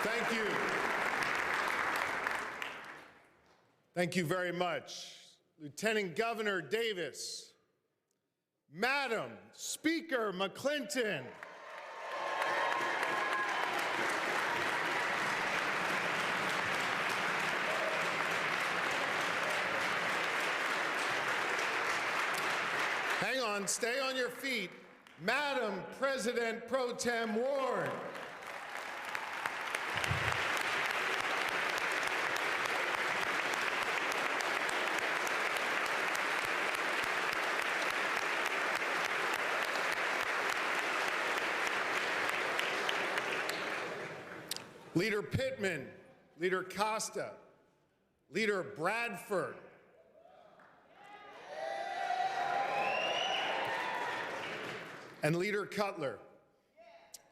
Thank you. Thank you very much. Lieutenant Governor Davis, Madam Speaker McClinton, hang on, stay on your feet, Madam President Pro Tem Ward, Leader Pittman, Leader Costa, Leader Bradford, and Leader Cutler,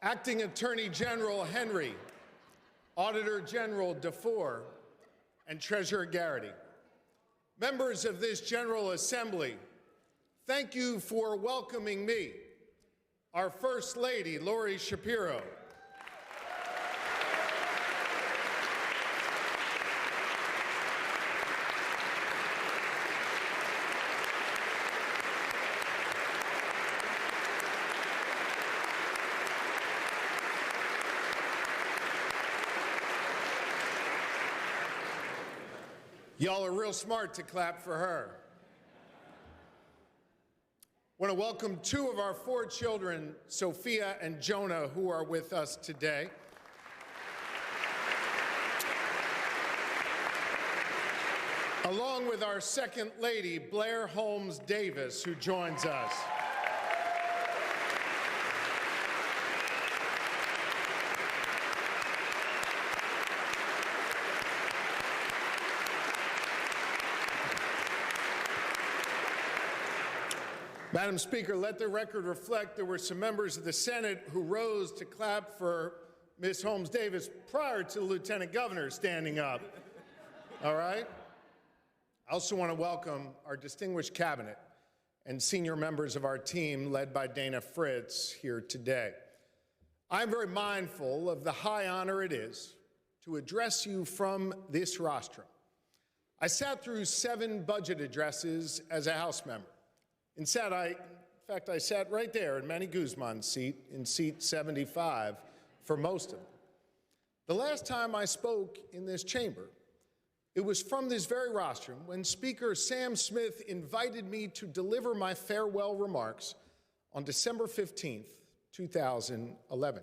Acting Attorney General Henry, Auditor General DeFore, and Treasurer Garrity. Members of this General Assembly, thank you for welcoming me, our First Lady, Lori Shapiro, y'all are real smart to clap for her. I want to welcome two of our four children, Sophia and Jonah, who are with us today. Along with our second lady, Blair Holmes Davis, who joins us. Madam Speaker, let the record reflect there were some members of the Senate who rose to clap for Ms. Holmes Davis prior to the Lieutenant Governor standing up. All right? I also want to welcome our distinguished cabinet and senior members of our team led by Dana Fritz here today. I'm very mindful of the high honor it is to address you from this rostrum. I sat through 7 budget addresses as a House member. In fact, I sat right there in Manny Guzman's seat, in seat 75, for most of them. The last time I spoke in this chamber, it was from this very rostrum when Speaker Sam Smith invited me to deliver my farewell remarks on December 15th, 2011.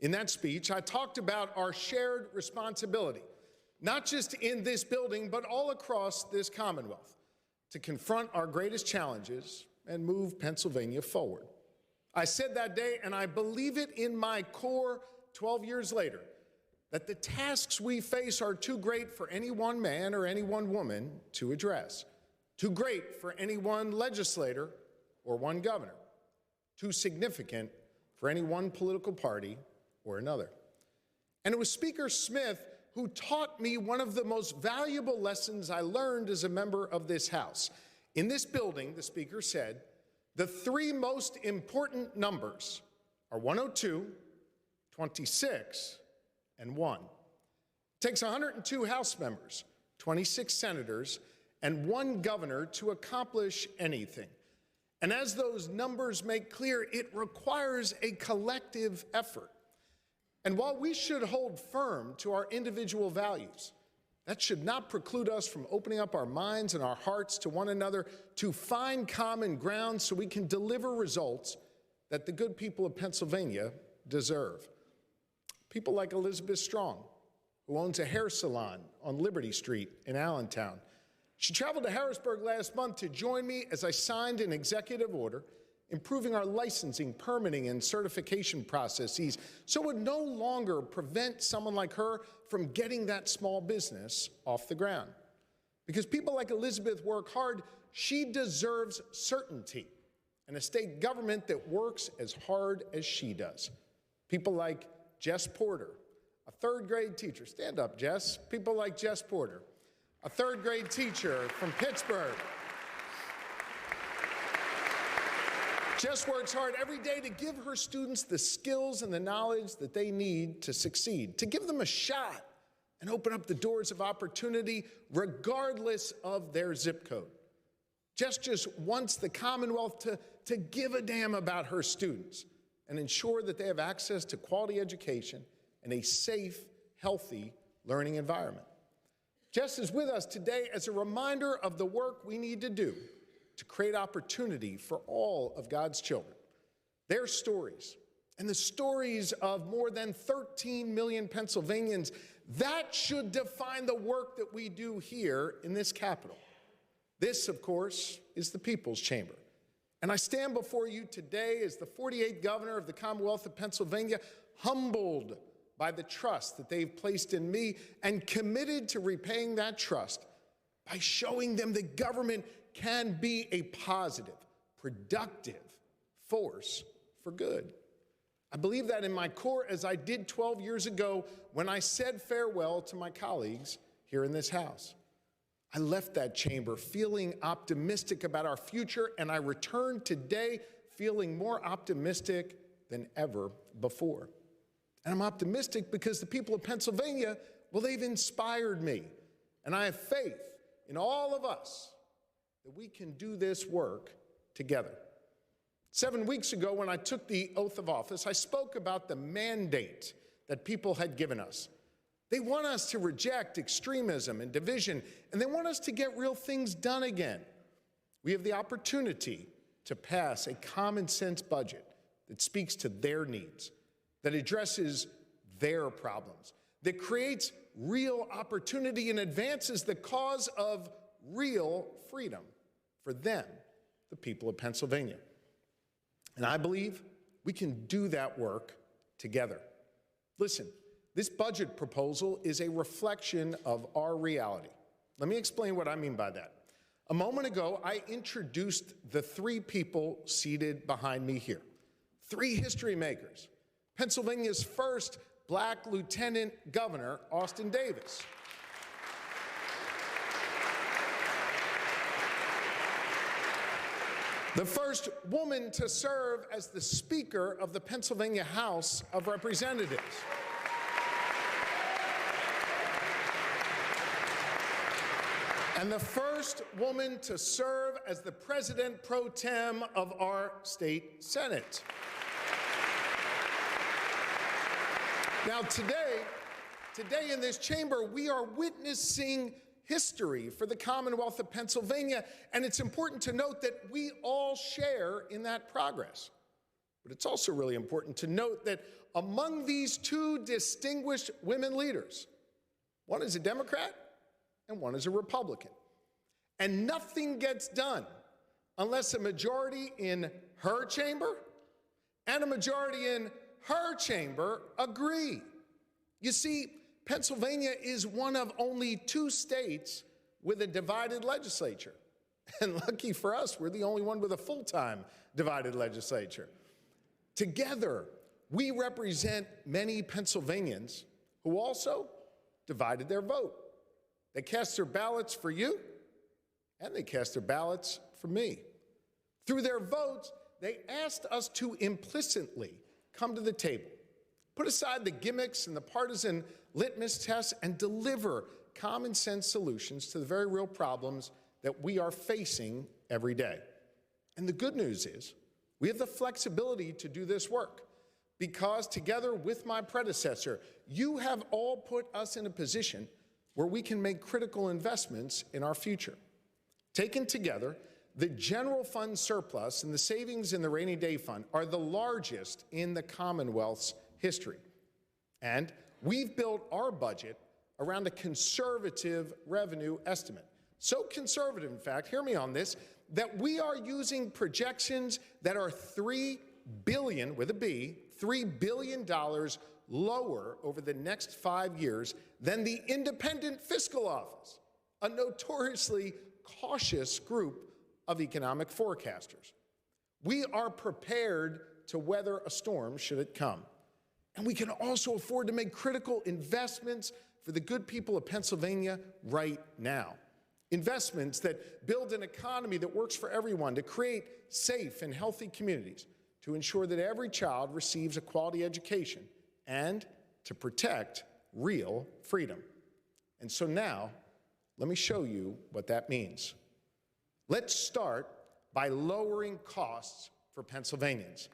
In that speech, I talked about our shared responsibility, not just in this building, but all across this Commonwealth, to confront our greatest challenges and move Pennsylvania forward. I said that day, and I believe it in my core 12 years later, that the tasks we face are too great for any one man or any one woman to address, too great for any one legislator or one governor, too significant for any one political party or another. And it was Speaker Smith who taught me one of the most valuable lessons I learned as a member of this House. In this building, the Speaker said, the 3 most important numbers are 102, 26, and 1. It takes 102 House members, 26 senators, and 1 governor to accomplish anything. And as those numbers make clear, it requires a collective effort. And while we should hold firm to our individual values, that should not preclude us from opening up our minds and our hearts to one another to find common ground so we can deliver results that the good people of Pennsylvania deserve. People like Elizabeth Strong, who owns a hair salon on Liberty Street in Allentown. She traveled to Harrisburg last month to join me as I signed an executive order improving our licensing, permitting, and certification processes so it would no longer prevent someone like her from getting that small business off the ground. Because people like Elizabeth work hard, she deserves certainty and a state government that works as hard as she does. People like Jess Porter, a 3rd grade teacher. Stand up, Jess. People like Jess Porter, a 3rd grade teacher from Pittsburgh. Jess works hard every day to give her students the skills and the knowledge that they need to succeed, to give them a shot and open up the doors of opportunity regardless of their zip code. Jess just wants the Commonwealth to give a damn about her students and ensure that they have access to quality education and a safe, healthy learning environment. Jess is with us today as a reminder of the work we need to do to create opportunity for all of God's children. Their stories and the stories of more than 13 million Pennsylvanians, that should define the work that we do here in this Capitol. This, of course, is the People's Chamber. And I stand before you today as the 48th governor of the Commonwealth of Pennsylvania, humbled by the trust that they've placed in me and committed to repaying that trust by showing them that government can be a positive, productive force for good. I believe that in my core, as I did 12 years ago when I said farewell to my colleagues here in this House. I left that chamber feeling optimistic about our future, and I returned today feeling more optimistic than ever before. And I'm optimistic because the people of Pennsylvania, well, they've inspired me. And I have faith in all of us that we can do this work together. 7 weeks ago, when I took the oath of office, I spoke about the mandate that people had given us. They want us to reject extremism and division, and they want us to get real things done again. We have the opportunity to pass a common sense budget that speaks to their needs, that addresses their problems, that creates real opportunity and advances the cause of real freedom for them, the people of Pennsylvania. And I believe we can do that work together. Listen, this budget proposal is a reflection of our reality. Let me explain what I mean by that. A moment ago, I introduced the three people seated behind me here. Three history makers. Pennsylvania's first black lieutenant governor, Austin Davis. The first woman to serve as the Speaker of the Pennsylvania House of Representatives. And the first woman to serve as the President pro tem of our state Senate. Now today in this chamber, we are witnessing history for the Commonwealth of Pennsylvania, and it's important to note that we all share in that progress. But it's also really important to note that among these two distinguished women leaders, one is a Democrat and one is a Republican. And nothing gets done unless a majority in her chamber and a majority in her chamber agree. You see, Pennsylvania is one of only two states with a divided legislature. And lucky for us, we're the only one with a full-time divided legislature. Together, we represent many Pennsylvanians who also divided their vote. They cast their ballots for you, and they cast their ballots for me. Through their votes, they asked us to implicitly come to the table, put aside the gimmicks and the partisan litmus tests, and deliver common sense solutions to the very real problems that we are facing every day. And the good news is, we have the flexibility to do this work because together with my predecessor, you have all put us in a position where we can make critical investments in our future. Taken together, the general fund surplus and the savings in the rainy day fund are the largest in the Commonwealth's history. And we've built our budget around a conservative revenue estimate. So conservative, in fact, hear me on this, that we are using projections that are $3 billion, with a B, $3 billion lower over the next 5 years than the Independent Fiscal Office, a notoriously cautious group of economic forecasters. We are prepared to weather a storm should it come. And we can also afford to make critical investments for the good people of Pennsylvania right now. Investments that build an economy that works for everyone, to create safe and healthy communities, to ensure that every child receives a quality education, and to protect real freedom. And so now, let me show you what that means. Let's start by lowering costs for Pennsylvanians.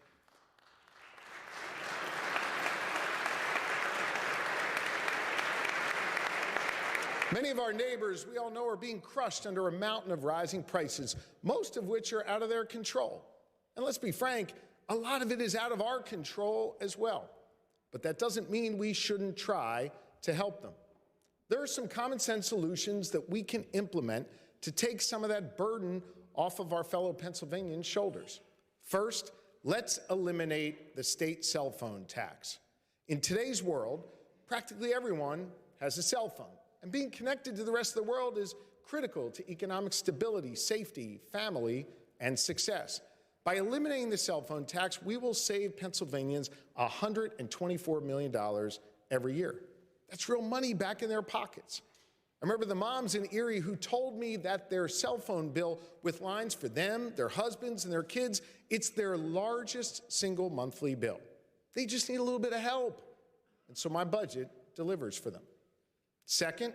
Many of our neighbors, we all know, are being crushed under a mountain of rising prices, most of which are out of their control. And let's be frank, a lot of it is out of our control as well. But that doesn't mean we shouldn't try to help them. There are some common sense solutions that we can implement to take some of that burden off of our fellow Pennsylvanians' shoulders. First, let's eliminate the state cell phone tax. In today's world, practically everyone has a cell phone. And being connected to the rest of the world is critical to economic stability, safety, family, and success. By eliminating the cell phone tax, we will save Pennsylvanians $124 million every year. That's real money back in their pockets. I remember the moms in Erie who told me that their cell phone bill, with lines for them, their husbands, and their kids, it's their largest single monthly bill. They just need a little bit of help. And so my budget delivers for them. Second,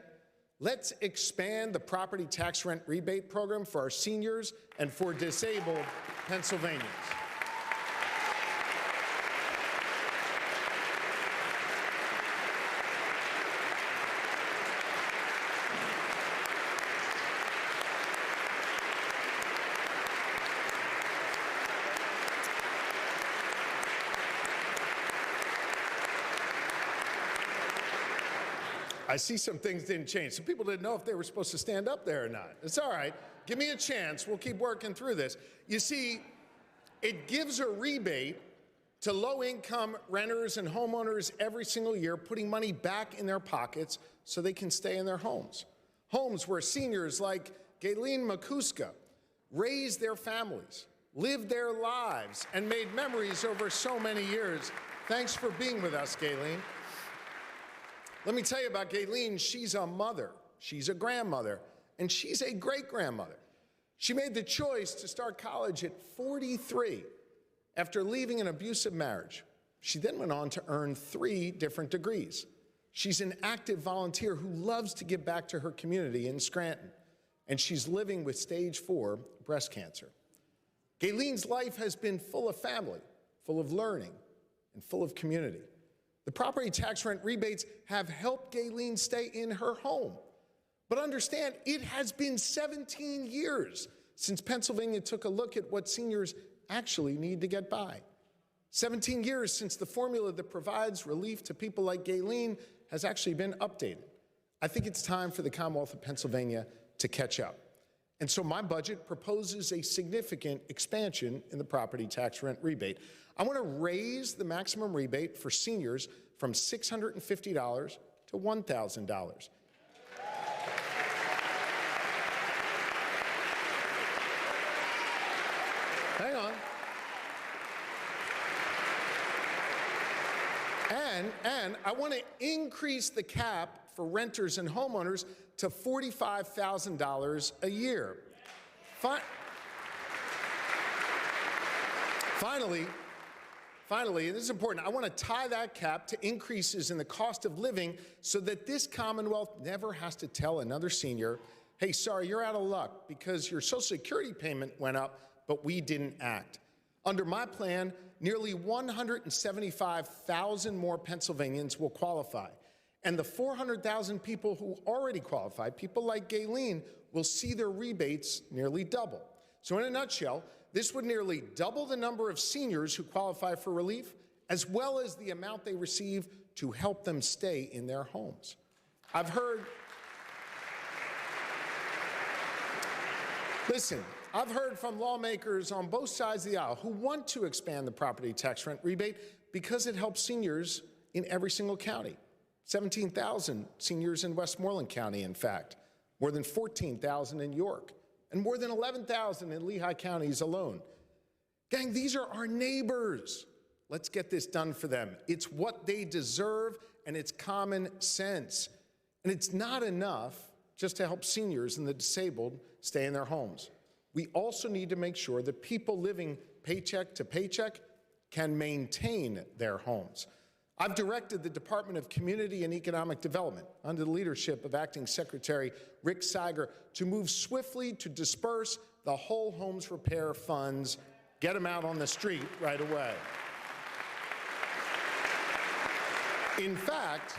let's expand the property tax rent rebate program for our seniors and for disabled Pennsylvanians. I see some things didn't change. Some people didn't know if they were supposed to stand up there or not. It's all right. Give me a chance. We'll keep working through this. You see, it gives a rebate to low-income renters and homeowners every single year, putting money back in their pockets so they can stay in their homes. Homes where seniors like Gayleen Makuska raised their families, lived their lives, and made memories over so many years. Thanks for being with us, Gayleen. Let me tell you about Gayleen. She's a mother, she's a grandmother, and she's a great-grandmother. She made the choice to start college at 43 after leaving an abusive marriage. She then went on to earn 3 different degrees. She's an active volunteer who loves to give back to her community in Scranton, and she's living with stage 4 breast cancer. Gayleen's life has been full of family, full of learning, and full of community. The property tax rent rebates have helped Gayleen stay in her home. But understand, it has been 17 years since Pennsylvania took a look at what seniors actually need to get by. 17 years since the formula that provides relief to people like Gayleen has actually been updated. I think it's time for the Commonwealth of Pennsylvania to catch up. And so my budget proposes a significant expansion in the property tax rent rebate. I want to raise the maximum rebate for seniors from $650 to $1,000. Hang on. And I want to increase the cap for renters and homeowners to $45,000 a year. Finally, and this is important, I want to tie that cap to increases in the cost of living so that this Commonwealth never has to tell another senior, hey, sorry, you're out of luck because your Social Security payment went up, but we didn't act. Under my plan, nearly 175,000 more Pennsylvanians will qualify. And the 400,000 people who already qualified, people like Gayleen, will see their rebates nearly double. So in a nutshell, this would nearly double the number of seniors who qualify for relief, as well as the amount they receive to help them stay in their homes. I've heard from lawmakers on both sides of the aisle who want to expand the property tax rent rebate because it helps seniors in every single county. 17,000 seniors in Westmoreland County, in fact, more than 14,000 in York, and more than 11,000 in Lehigh counties alone. Gang, these are our neighbors. Let's get this done for them. It's what they deserve, and it's common sense. And it's not enough just to help seniors and the disabled stay in their homes. We also need to make sure that people living paycheck to paycheck can maintain their homes. I've directed the Department of Community and Economic Development, under the leadership of Acting Secretary Rick Seiger, to move swiftly to disperse the whole homes repair funds, get them out on the street right away. In fact,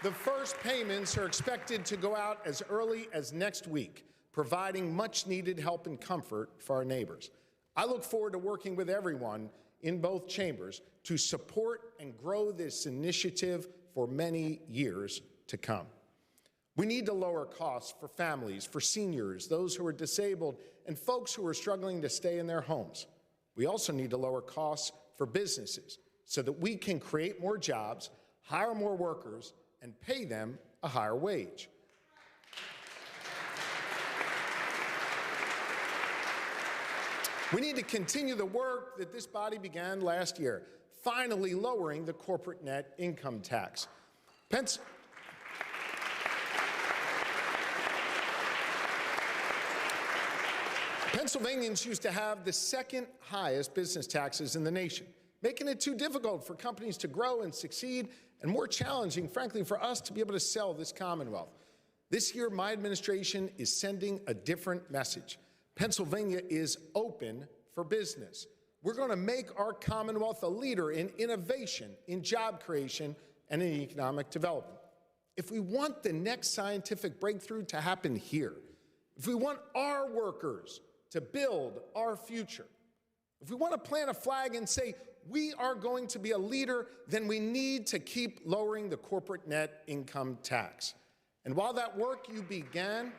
the first payments are expected to go out as early as next week, providing much-needed help and comfort for our neighbors. I look forward to working with everyone in both chambers to support and grow this initiative for many years to come. We need to lower costs for families, for seniors, those who are disabled, and folks who are struggling to stay in their homes. We also need to lower costs for businesses so that we can create more jobs, hire more workers, and pay them a higher wage. We need to continue the work that this body began last year, finally lowering the corporate net income tax. Pennsylvanians used to have the second highest business taxes in the nation, making it too difficult for companies to grow and succeed, and more challenging, frankly, for us to be able to sell this Commonwealth. This year, my administration is sending a different message. Pennsylvania is open for business. We're going to make our Commonwealth a leader in innovation, in job creation, and in economic development. If we want the next scientific breakthrough to happen here, if we want our workers to build our future, if we want to plant a flag and say, we are going to be a leader, then we need to keep lowering the corporate net income tax. And while that work you began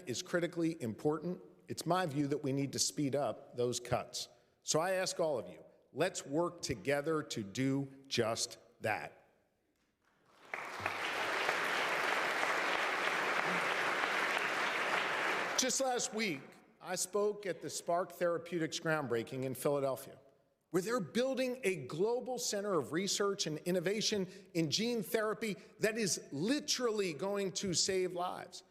is critically important, it's my view that we need to speed up those cuts. So I ask all of you, let's work together to do just that. Just last week, I spoke at the Spark Therapeutics groundbreaking in Philadelphia, where they're building a global center of research and innovation in gene therapy that is literally going to save lives.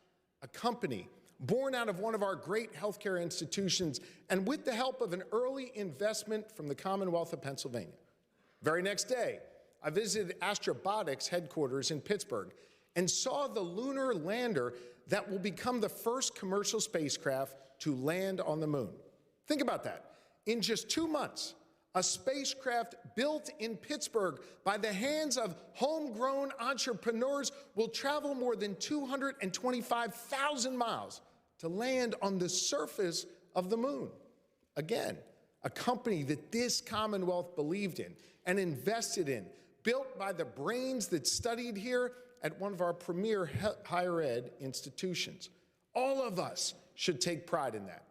A company born out of one of our great healthcare institutions and with the help of an early investment from the Commonwealth of Pennsylvania. Very next day, I visited Astrobotics headquarters in Pittsburgh and saw the lunar lander that will become the first commercial spacecraft to land on the moon. Think about that. In just 2 months, a spacecraft built in Pittsburgh by the hands of homegrown entrepreneurs will travel more than 225,000 miles to land on the surface of the moon. Again, a company that this Commonwealth believed in and invested in, built by the brains that studied here at one of our premier higher ed institutions. All of us should take pride in that.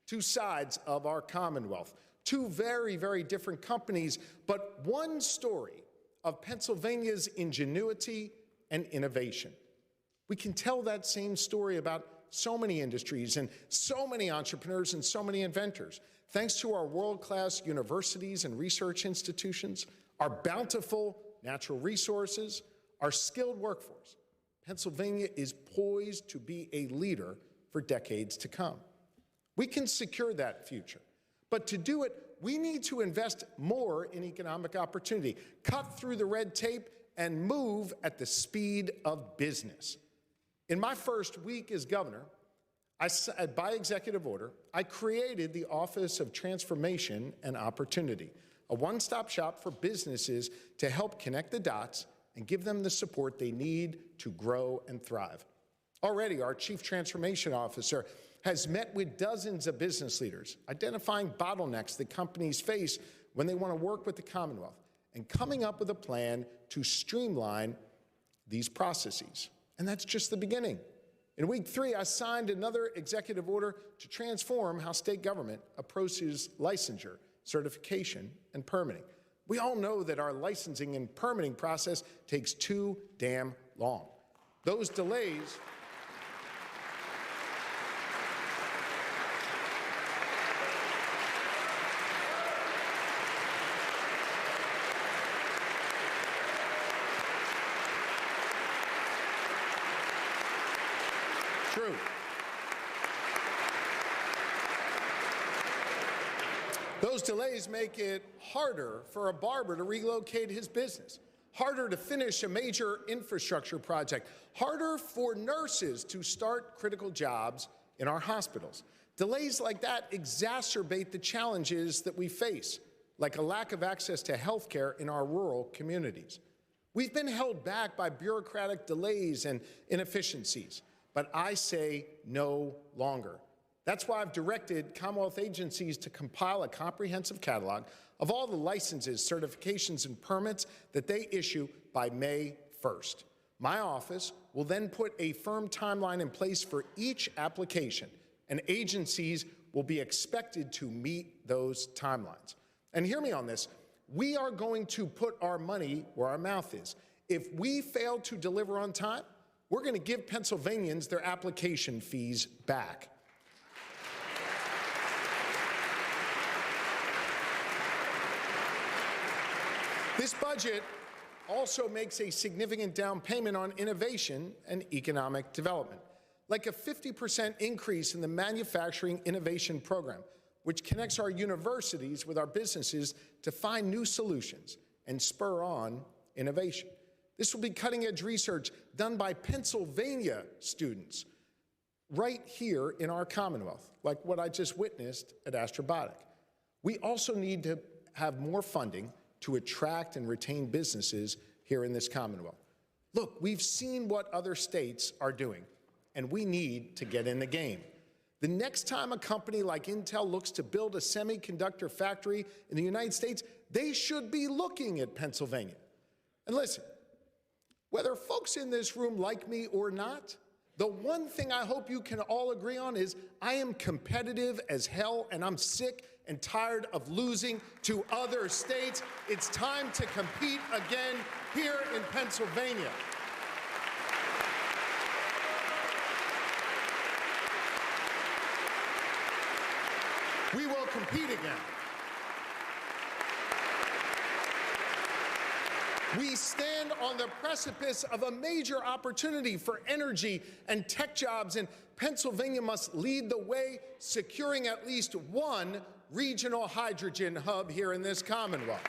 Two sides of our Commonwealth, two very, very different companies, but one story of Pennsylvania's ingenuity and innovation. We can tell that same story about so many industries and so many entrepreneurs and so many inventors. Thanks to our world-class universities and research institutions, our bountiful natural resources, our skilled workforce, Pennsylvania is poised to be a leader for decades to come. We can secure that future, but to do it, we need to invest more in economic opportunity, cut through the red tape, and move at the speed of business. In my first week as governor, by executive order, I created the Office of Transformation and Opportunity, a one-stop shop for businesses to help connect the dots and give them the support they need to grow and thrive. Already, our Chief Transformation Officer has met with dozens of business leaders, identifying bottlenecks that companies face when they want to work with the Commonwealth, and coming up with a plan to streamline these processes. And that's just the beginning. In week 3, I signed another executive order to transform how state government approaches licensure, certification, and permitting. We all know that our licensing and permitting process takes too damn long. Those delays True. Those delays make it harder for a barber to relocate his business, harder to finish a major infrastructure project, harder for nurses to start critical jobs in our hospitals. Delays like that exacerbate the challenges that we face, like a lack of access to health care in our rural communities. We've been held back by bureaucratic delays and inefficiencies, but I say no longer. That's why I've directed Commonwealth agencies to compile a comprehensive catalog of all the licenses, certifications, and permits that they issue by May 1st. My office will then put a firm timeline in place for each application, and agencies will be expected to meet those timelines. And hear me on this, we are going to put our money where our mouth is. If we fail to deliver on time, we're going to give Pennsylvanians their application fees back. This budget also makes a significant down payment on innovation and economic development, like a 50% increase in the Manufacturing Innovation Program, which connects our universities with our businesses to find new solutions and spur on innovation. This will be cutting-edge research done by Pennsylvania students right here in our Commonwealth, like what I just witnessed at Astrobotic. We also need to have more funding to attract and retain businesses here in this Commonwealth. Look, we've seen what other states are doing, and we need to get in the game. The next time a company like Intel looks to build a semiconductor factory in the United States, they should be looking at Pennsylvania. And listen, whether folks in this room like me or not, the one thing I hope you can all agree on is I am competitive as hell, and I'm sick and tired of losing to other states. It's time to compete again here in Pennsylvania. We will compete again. We stand on the precipice of a major opportunity for energy and tech jobs, and Pennsylvania must lead the way, securing at least one regional hydrogen hub here in this Commonwealth.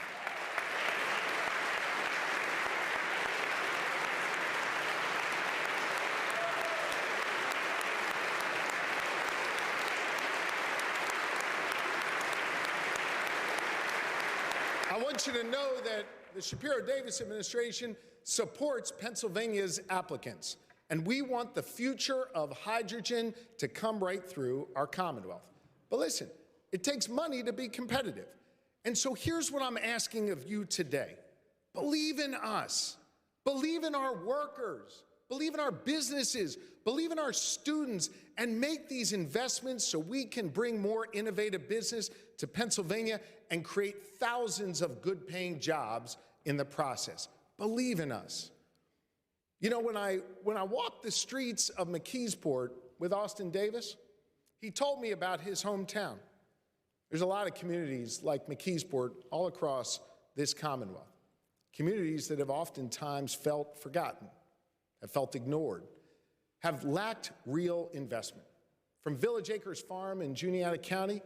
I want you to know that the Shapiro-Davis administration supports Pennsylvania's applicants, and we want the future of hydrogen to come right through our Commonwealth. But listen, it takes money to be competitive. And so here's what I'm asking of you today. Believe in us. Believe in our workers. Believe in our businesses. Believe in our students, and make these investments so we can bring more innovative business to Pennsylvania and create thousands of good-paying jobs in the process. Believe in us. You know, when I walked the streets of McKeesport with Austin Davis, he told me about his hometown. There's a lot of communities like McKeesport all across this Commonwealth, communities that have oftentimes felt forgotten, have felt ignored, have lacked real investment. From Village Acres Farm in Juniata County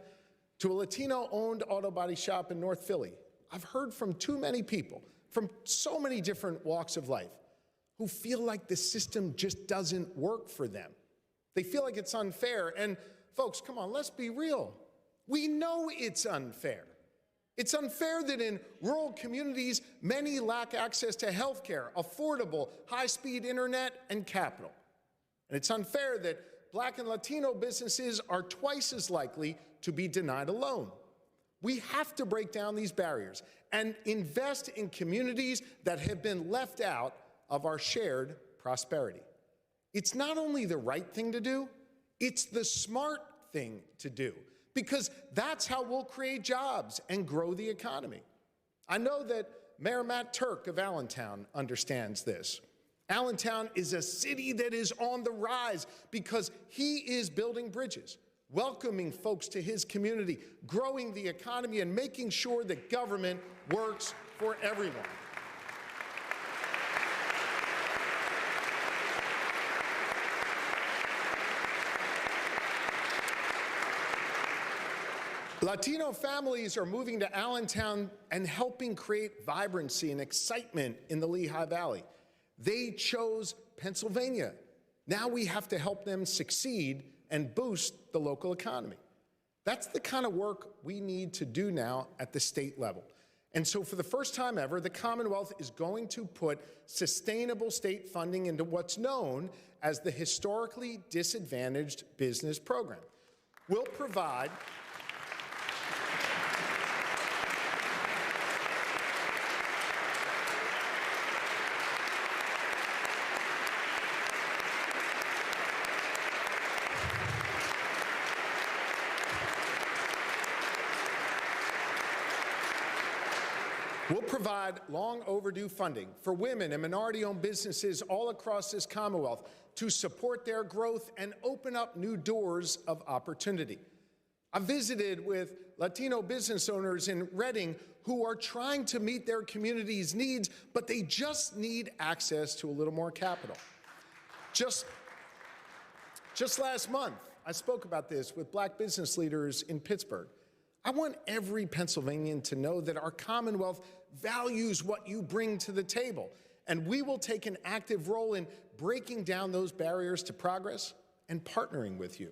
to a Latino-owned auto body shop in North Philly, I've heard from too many people from so many different walks of life who feel like the system just doesn't work for them. They feel like it's unfair. And folks, come on, let's be real. We know it's unfair. It's unfair that in rural communities, many lack access to health care, affordable, high-speed internet, and capital. And it's unfair that Black and Latino businesses are twice as likely to be denied a loan. We have to break down these barriers and invest in communities that have been left out of our shared prosperity. It's not only the right thing to do, it's the smart thing to do, because that's how we'll create jobs and grow the economy. I know that Mayor Matt Turk of Allentown understands this. Allentown is a city that is on the rise because he is building bridges, welcoming folks to his community, growing the economy, and making sure that government works for everyone. Latino families are moving to Allentown and helping create vibrancy and excitement in the Lehigh Valley. They chose Pennsylvania. Now we have to help them succeed and boost the local economy. That's the kind of work we need to do now at the state level. And so for the first time ever, the Commonwealth is going to put sustainable state funding into what's known as the Historically Disadvantaged Business Program. We'll provide long overdue funding for women and minority-owned businesses all across this Commonwealth to support their growth and open up new doors of opportunity. I've visited with Latino business owners in Reading who are trying to meet their community's needs, but they just need access to a little more capital. Just last month, I spoke about this with Black business leaders in Pittsburgh. I want every Pennsylvanian to know that our Commonwealth values what you bring to the table, and we will take an active role in breaking down those barriers to progress and partnering with you.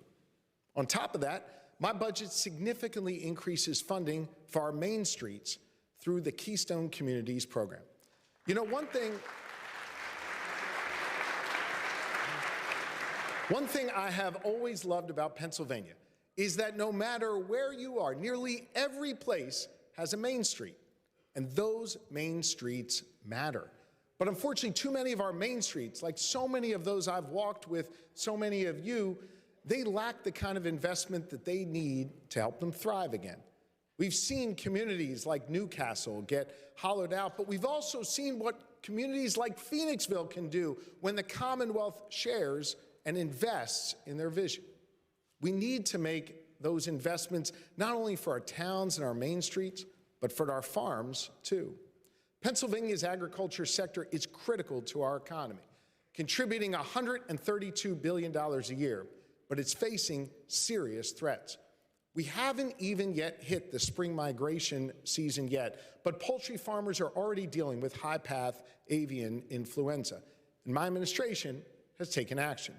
On top of that, my budget significantly increases funding for our main streets through the Keystone Communities program. You know, one thing I have always loved about Pennsylvania is that no matter where you are, nearly every place has a main street, and those main streets matter. But unfortunately, too many of our main streets, like so many of those I've walked with, so many of you, they lack the kind of investment that they need to help them thrive again. We've seen communities like Newcastle get hollowed out, but we've also seen what communities like Phoenixville can do when the Commonwealth shares and invests in their vision. We need to make those investments not only for our towns and our main streets, but for our farms too. Pennsylvania's agriculture sector is critical to our economy, contributing $132 billion a year, but it's facing serious threats. We haven't even yet hit the spring migration season yet, but poultry farmers are already dealing with high-path avian influenza, and my administration has taken action.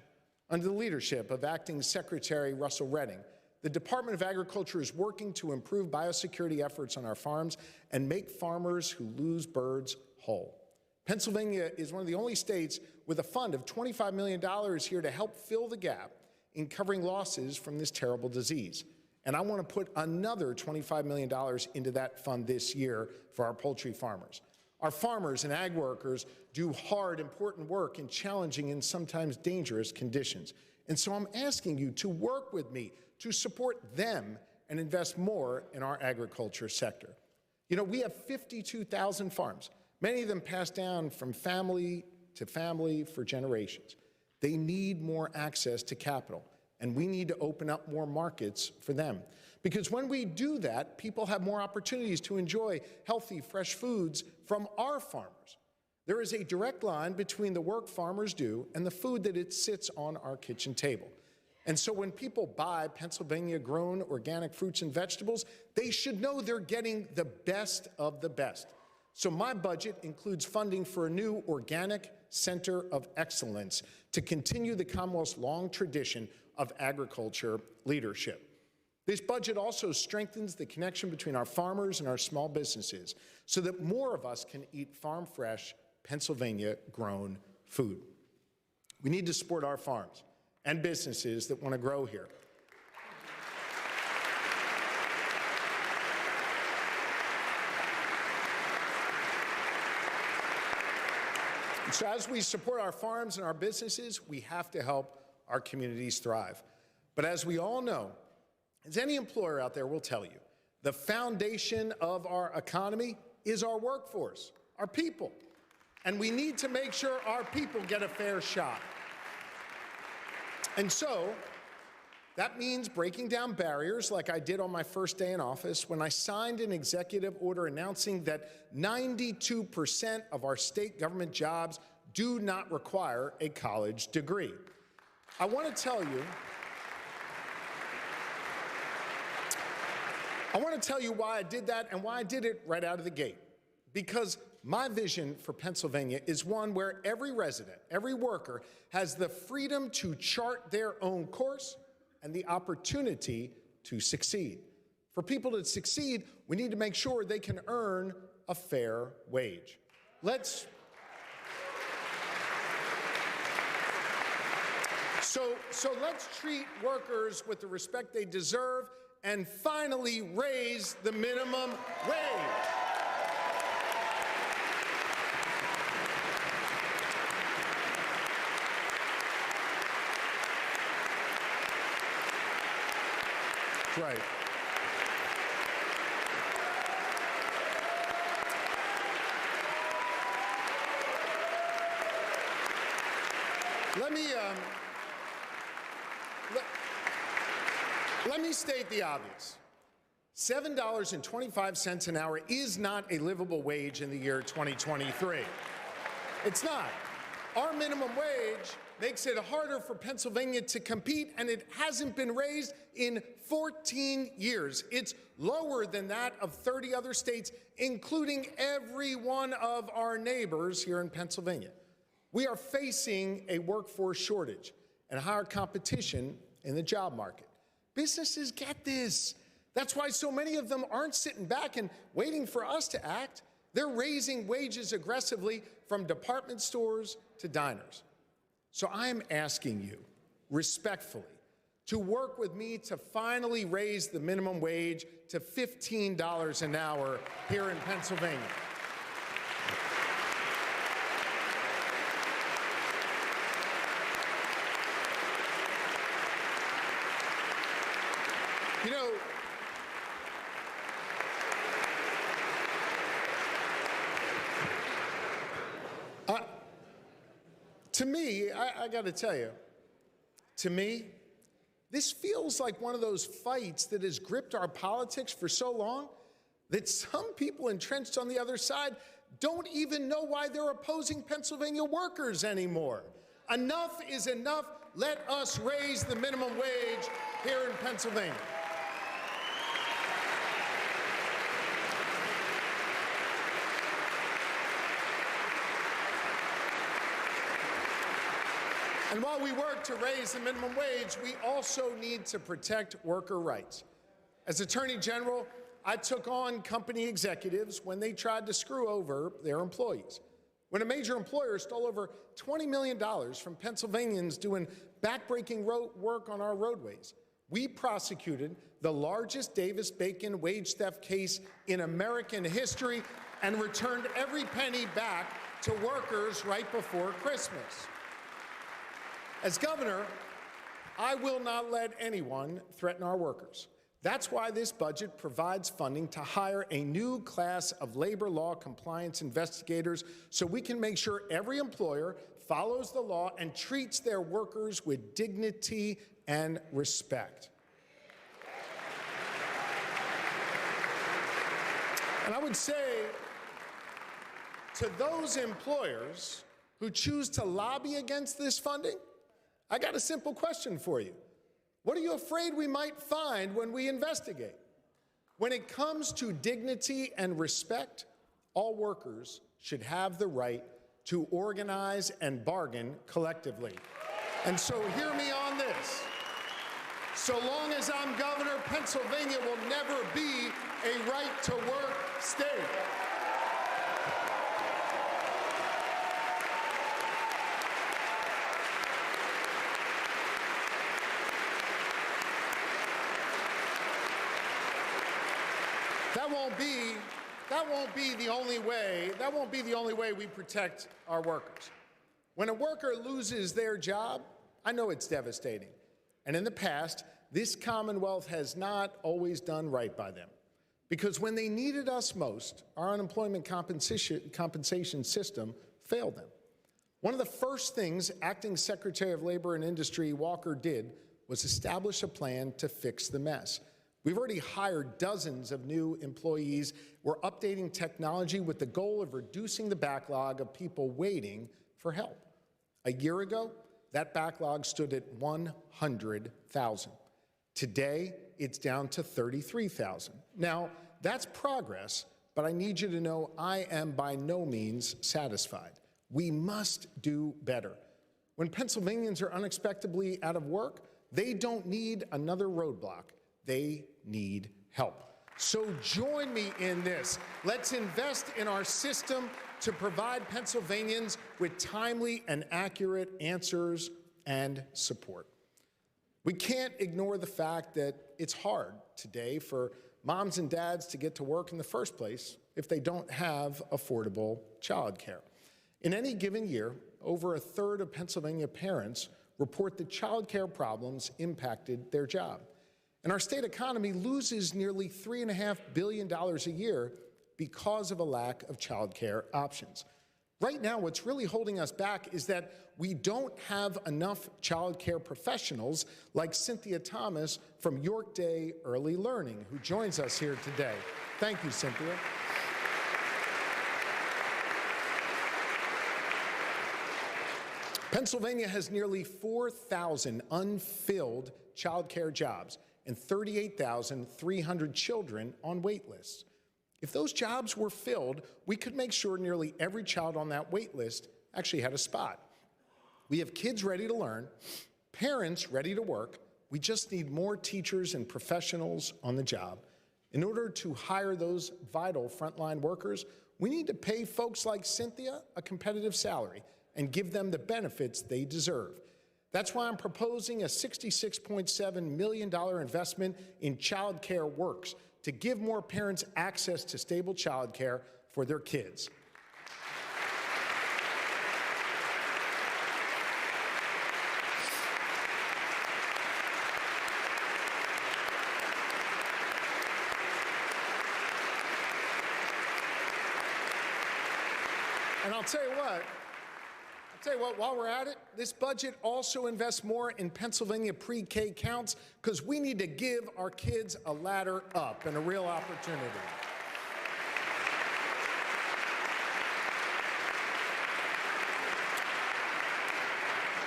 Under the leadership of Acting Secretary Russell Redding, the Department of Agriculture is working to improve biosecurity efforts on our farms and make farmers who lose birds whole. Pennsylvania is one of the only states with a fund of $25 million here to help fill the gap in covering losses from this terrible disease. And I want to put another $25 million into that fund this year for our poultry farmers. Our farmers and ag workers do hard, important work in challenging and sometimes dangerous conditions. And so I'm asking you to work with me to support them and invest more in our agriculture sector. You know, we have 52,000 farms, many of them passed down from family to family for generations. They need more access to capital, and we need to open up more markets for them. Because when we do that, people have more opportunities to enjoy healthy, fresh foods from our farmers. There is a direct line between the work farmers do and the food that it sits on our kitchen table. And so when people buy Pennsylvania-grown organic fruits and vegetables, they should know they're getting the best of the best. So my budget includes funding for a new organic center of excellence to continue the Commonwealth's long tradition of agriculture leadership. This budget also strengthens the connection between our farmers and our small businesses so that more of us can eat farm-fresh, Pennsylvania-grown food. We need to support our farms and businesses that want to grow here. So as we support our farms and our businesses, we have to help our communities thrive. But as we all know, as any employer out there will tell you, the foundation of our economy is our workforce, our people. And we need to make sure our people get a fair shot. And so that means breaking down barriers like I did on my first day in office when I signed an executive order announcing that 92% of our state government jobs do not require a college degree. I want to tell you, I want to tell you why I did that and why I did it right out of the gate. Because my vision for Pennsylvania is one where every resident, every worker has the freedom to chart their own course and the opportunity to succeed. For people to succeed, we need to make sure they can earn a fair wage. So let's treat workers with the respect they deserve and finally raise the minimum wage. Right. Let me state the obvious. $7.25 an hour is not a livable wage in the year 2023. It's not. Our minimum wage makes it harder for Pennsylvania to compete, and it hasn't been raised in 14 years. It's lower than that of 30 other states, including every one of our neighbors here in Pennsylvania. We are facing a workforce shortage and higher competition in the job market. Businesses get this. That's why so many of them aren't sitting back and waiting for us to act. They're raising wages aggressively from department stores to diners. So I am asking you, respectfully, to work with me to finally raise the minimum wage to $15 an hour here in Pennsylvania. You know, to me, I got to tell you, to me, this feels like one of those fights that has gripped our politics for so long that some people entrenched on the other side don't even know why they're opposing Pennsylvania workers anymore. Enough is enough. Let us raise the minimum wage here in Pennsylvania. And while we work to raise the minimum wage, we also need to protect worker rights. As Attorney General, I took on company executives when they tried to screw over their employees. When a major employer stole over $20 million from Pennsylvanians doing backbreaking work on our roadways, we prosecuted the largest Davis-Bacon wage theft case in American history and returned every penny back to workers right before Christmas. As governor, I will not let anyone threaten our workers. That's why this budget provides funding to hire a new class of labor law compliance investigators so we can make sure every employer follows the law and treats their workers with dignity and respect. And I would say to those employers who choose to lobby against this funding, I got a simple question for you. What are you afraid we might find when we investigate? When it comes to dignity and respect, all workers should have the right to organize and bargain collectively. And so hear me on this. So long as I'm governor, Pennsylvania will never be a right-to-work state. That won't be the only way we protect our workers. When a worker loses their job, I know it's devastating. And in the past, this Commonwealth has not always done right by them. Because when they needed us most, our unemployment compensation system failed them. One of the first things Acting Secretary of Labor and Industry Walker did was establish a plan to fix the mess. We've already hired dozens of new employees. We're updating technology with the goal of reducing the backlog of people waiting for help. A year ago, that backlog stood at 100,000. Today, it's down to 33,000. Now, that's progress, but I need you to know I am by no means satisfied. We must do better. When Pennsylvanians are unexpectedly out of work, they don't need another roadblock. They need help. So join me in this. Let's invest in our system to provide Pennsylvanians with timely and accurate answers and support. We can't ignore the fact that it's hard today for moms and dads to get to work in the first place if they don't have affordable childcare. In any given year, over a third of Pennsylvania parents report that childcare problems impacted their job. And our state economy loses nearly $3.5 billion a year because of a lack of childcare options. Right now, what's really holding us back is that we don't have enough childcare professionals like Cynthia Thomas from York Day Early Learning, who joins us here today. Thank you, Cynthia. Pennsylvania has nearly 4,000 unfilled childcare jobs and 38,300 children on wait lists. If those jobs were filled, we could make sure nearly every child on that wait list actually had a spot. We have kids ready to learn, parents ready to work. We just need more teachers and professionals on the job. In order to hire those vital frontline workers, we need to pay folks like Cynthia a competitive salary and give them the benefits they deserve. That's why I'm proposing a $66.7 million investment in Child Care Works to give more parents access to stable child care for their kids. And I'll tell you what, while we're at it, this budget also invests more in Pennsylvania pre-K counts because we need to give our kids a ladder up and a real opportunity.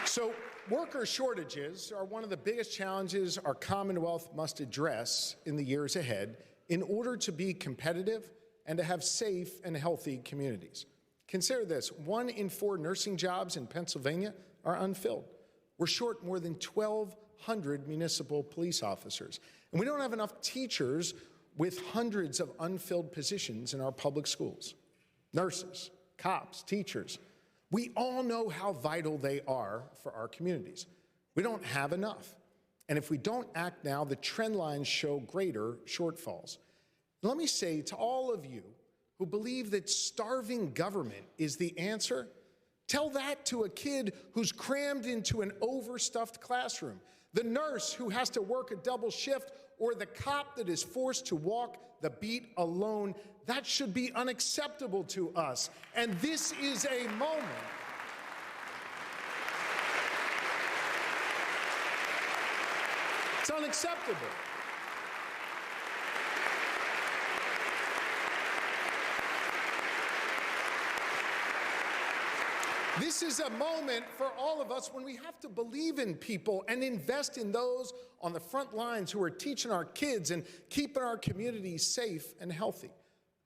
So worker shortages are one of the biggest challenges our Commonwealth must address in the years ahead in order to be competitive and to have safe and healthy communities. Consider this, 1 in 4 nursing jobs in Pennsylvania are unfilled. We're short more than 1,200 municipal police officers. And we don't have enough teachers with hundreds of unfilled positions in our public schools. Nurses, cops, teachers. We all know how vital they are for our communities. We don't have enough. And if we don't act now, the trend lines show greater shortfalls. Let me say to all of you who believe that starving government is the answer, tell that to a kid who's crammed into an overstuffed classroom, the nurse who has to work a double shift, or the cop that is forced to walk the beat alone. That should be unacceptable to us. And this is a moment it's unacceptable. This is a moment for all of us when we have to believe in people and invest in those on the front lines who are teaching our kids and keeping our communities safe and healthy.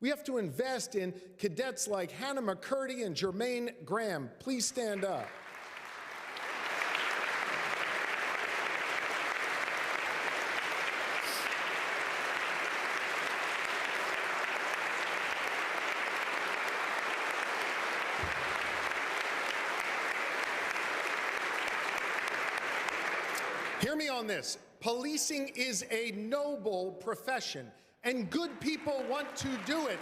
We have to invest in cadets like Hannah McCurdy and Jermaine Graham. Please stand up. Hear me on this. Policing is a noble profession, and good people want to do it.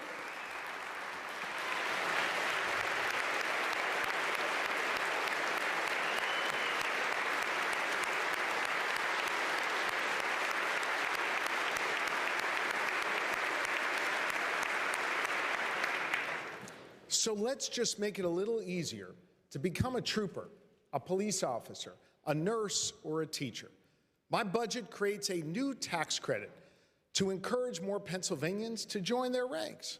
So let's just make it a little easier to become a trooper, a police officer, a nurse, or a teacher. My budget creates a new tax credit to encourage more Pennsylvanians to join their ranks.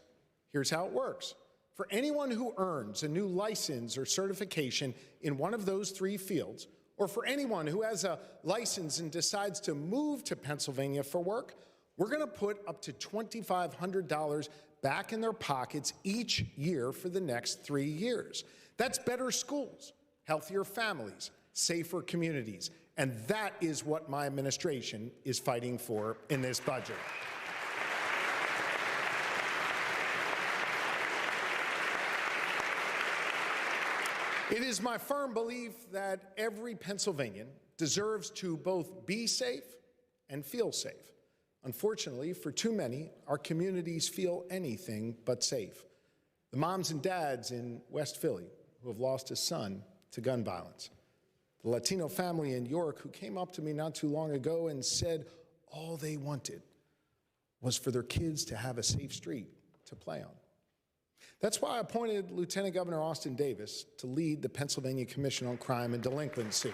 Here's how it works. For anyone who earns a new license or certification in one of those 3 fields, or for anyone who has a license and decides to move to Pennsylvania for work, we're going to put up to $2,500 back in their pockets each year for the next 3 years. That's better schools, healthier families, safer communities, and that is what my administration is fighting for in this budget. It is my firm belief that every Pennsylvanian deserves to both be safe and feel safe. Unfortunately, for too many, our communities feel anything but safe. The moms and dads in West Philly who have lost a son to gun violence. The Latino family in York who came up to me not too long ago and said all they wanted was for their kids to have a safe street to play on. That's why I appointed Lieutenant Governor Austin Davis to lead the Pennsylvania Commission on Crime and Delinquency.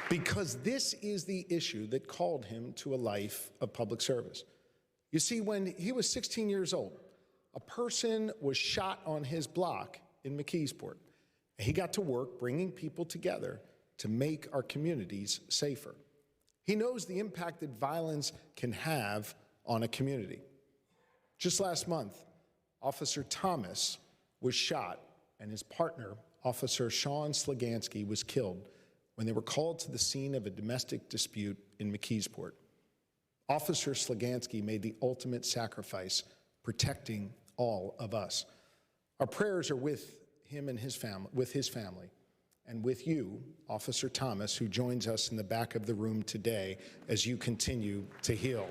Because this is the issue that called him to a life of public service. You see, when he was 16 years old, a person was shot on his block in McKeesport. He got to work bringing people together to make our communities safer. He knows the impact that violence can have on a community. Just last month, Officer Thomas was shot, and his partner, Officer Sean Slagansky, was killed when they were called to the scene of a domestic dispute in McKeesport. Officer Slagansky made the ultimate sacrifice, protecting all of us. Our prayers are with him and his family, and with you, Officer Thomas, who joins us in the back of the room today as you continue to heal.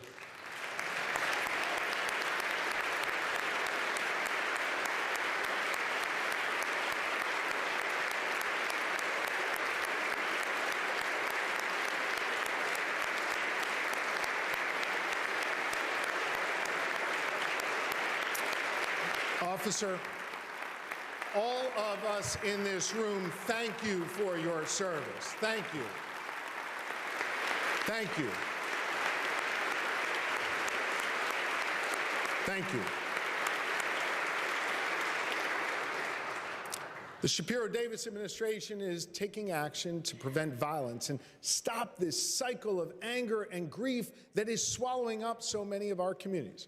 Officer, all of us in this room, thank you for your service. Thank you. Thank you. Thank you. The Shapiro-Davis administration is taking action to prevent violence and stop this cycle of anger and grief that is swallowing up so many of our communities.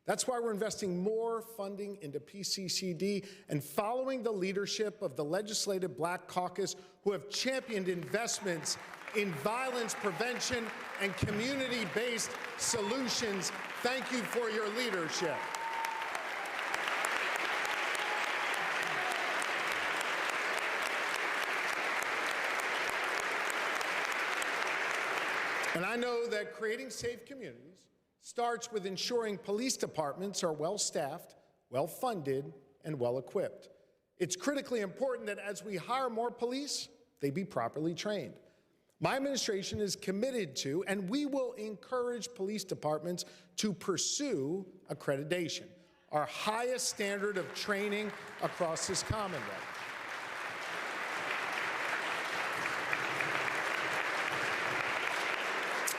That's why we're investing more funding into PCCD and following the leadership of the Legislative Black Caucus, who have championed investments in violence prevention and community-based solutions. Thank you for your leadership. And I know that creating safe communities starts with ensuring police departments are well-staffed, well-funded, and well-equipped. It's critically important that as we hire more police, they be properly trained. My administration is committed to, and we will encourage police departments to pursue accreditation, our highest standard of training across this Commonwealth.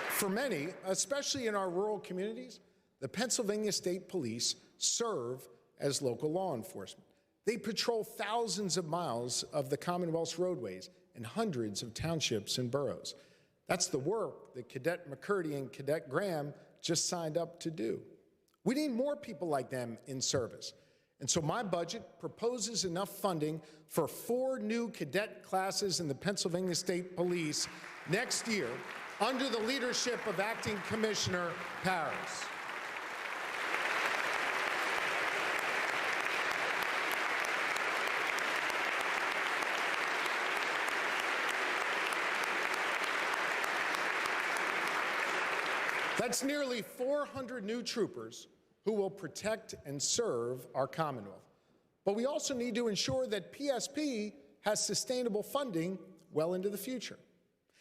For many, especially in our rural communities, the Pennsylvania State Police serve as local law enforcement. They patrol thousands of miles of the Commonwealth's roadways in hundreds of townships and boroughs. That's the work that Cadet McCurdy and Cadet Graham just signed up to do. We need more people like them in service. And so my budget proposes enough funding for 4 new cadet classes in the Pennsylvania State Police next year, under the leadership of Acting Commissioner Paris. That's nearly 400 new troopers who will protect and serve our Commonwealth. But we also need to ensure that PSP has sustainable funding well into the future.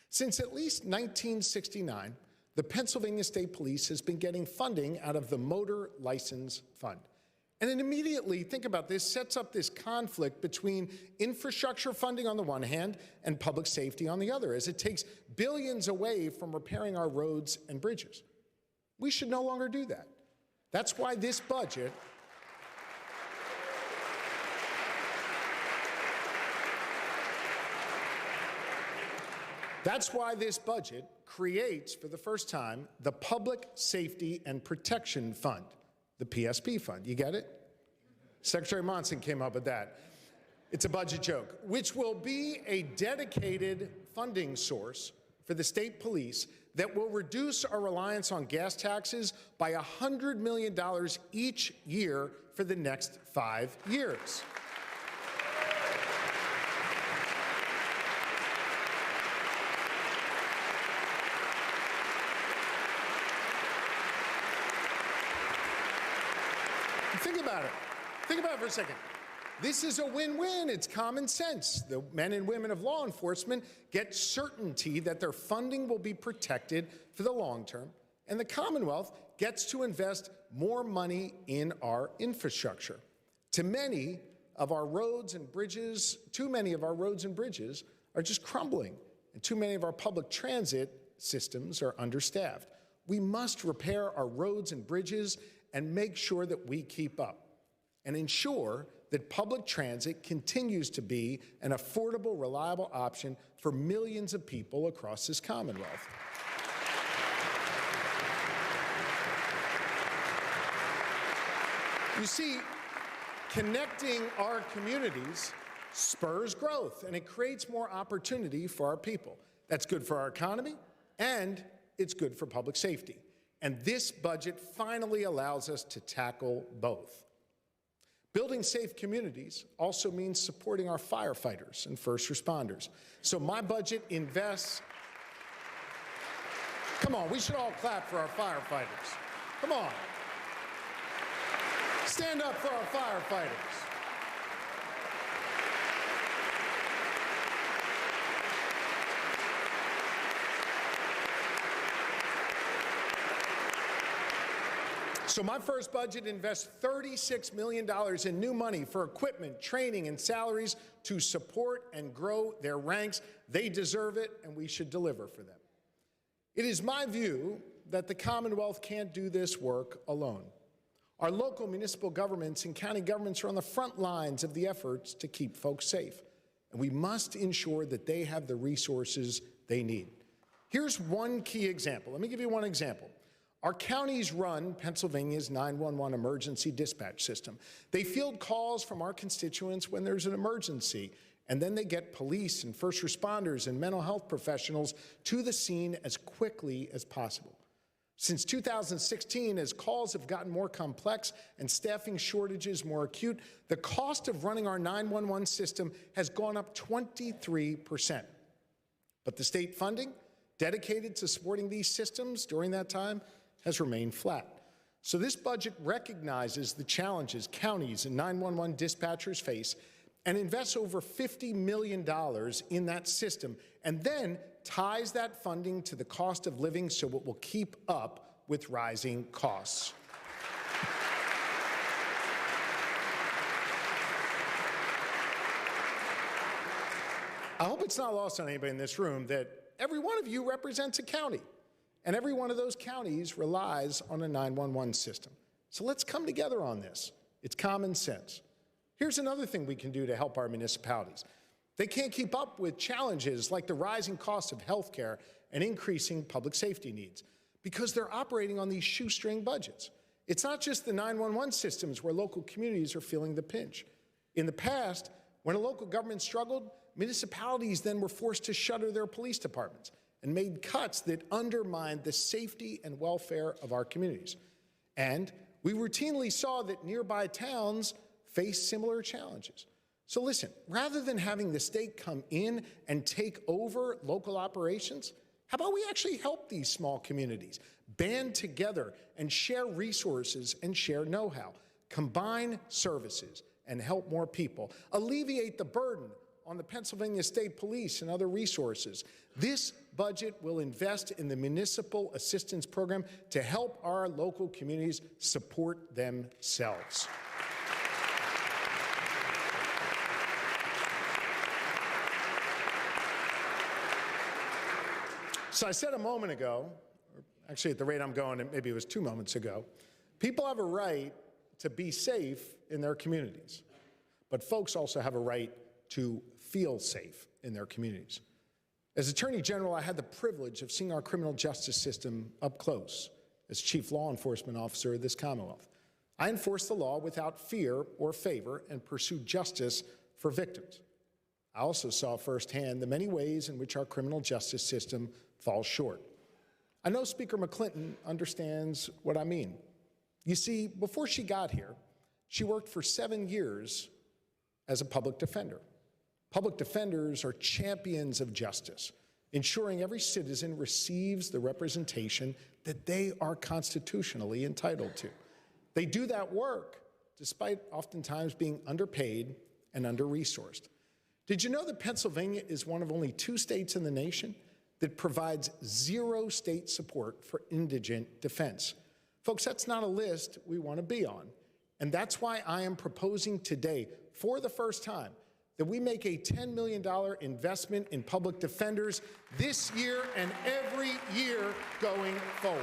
Since at least 1969, the Pennsylvania State Police has been getting funding out of the Motor License Fund. And it immediately, think about this, sets up this conflict between infrastructure funding on the one hand and public safety on the other, as it takes billions away from repairing our roads and bridges. We should no longer do that. That's why this budget That's why this budget creates, for the first time, the Public Safety and Protection Fund, the PSP fund. You get it? Secretary Monson came up with that. It's a budget joke, which will be a dedicated funding source for the state police that will reduce our reliance on gas taxes by $100 million each year for the next 5 years. Think about it. Think about it for a second. This is a win-win. It's common sense. The men and women of law enforcement get certainty that their funding will be protected for the long term, and the Commonwealth gets to invest more money in our infrastructure. Too many of our roads and bridges are just crumbling, and too many of our public transit systems are understaffed. We must repair our roads and bridges and make sure that we keep up and ensure that public transit continues to be an affordable, reliable option for millions of people across this Commonwealth. You see, connecting our communities spurs growth, and it creates more opportunity for our people. That's good for our economy, and it's good for public safety. And this budget finally allows us to tackle both. Building safe communities also means supporting our firefighters and first responders. So my budget invests. Come on, we should all clap for our firefighters. Come on. Stand up for our firefighters. So my first budget invests $36 million in new money for equipment, training, and salaries to support and grow their ranks. They deserve it, and we should deliver for them. It is my view that the Commonwealth can't do this work alone. Our local municipal governments and county governments are on the front lines of the efforts to keep folks safe, and we must ensure that they have the resources they need. Here's one key example. Let me give you one example. Our counties run Pennsylvania's 911 emergency dispatch system. They field calls from our constituents when there's an emergency, and then they get police and first responders and mental health professionals to the scene as quickly as possible. Since 2016, as calls have gotten more complex and staffing shortages more acute, the cost of running our 911 system has gone up 23%. But the state funding dedicated to supporting these systems during that time has remained flat. So this budget recognizes the challenges counties and 911 dispatchers face and invests over $50 million in that system, and then ties that funding to the cost of living so it will keep up with rising costs. I hope it's not lost on anybody in this room that every one of you represents a county, and every one of those counties relies on a 911 system. So let's come together on this. It's common sense. Here's another thing we can do to help our municipalities. They can't keep up with challenges like the rising cost of health care and increasing public safety needs because they're operating on these shoestring budgets. It's not just the 911 systems where local communities are feeling the pinch. In the past, when a local government struggled, municipalities then were forced to shutter their police departments and made cuts that undermined the safety and welfare of our communities. And we routinely saw that nearby towns faced similar challenges. So listen, rather than having the state come in and take over local operations, how about we actually help these small communities band together and share resources and share know-how, combine services and help more people, alleviate the burden on the Pennsylvania State Police and other resources. This budget will invest in the Municipal Assistance Program to help our local communities support themselves. So I said a moment ago, or actually at the rate I'm going, maybe it was 2 moments ago, people have a right to be safe in their communities, but folks also have a right to feel safe in their communities. As Attorney General, I had the privilege of seeing our criminal justice system up close as Chief Law Enforcement Officer of this Commonwealth. I enforce the law without fear or favor and pursue justice for victims. I also saw firsthand the many ways in which our criminal justice system falls short. I know Speaker McClinton understands what I mean. You see, before she got here, she worked for 7 years as a public defender. Public defenders are champions of justice, ensuring every citizen receives the representation that they are constitutionally entitled to. They do that work despite oftentimes being underpaid and under-resourced. Did you know that Pennsylvania is one of only 2 states in the nation that provides 0 state support for indigent defense? Folks, that's not a list we want to be on. And that's why I am proposing today, for the first time, that we make a $10 million investment in public defenders this year and every year going forward.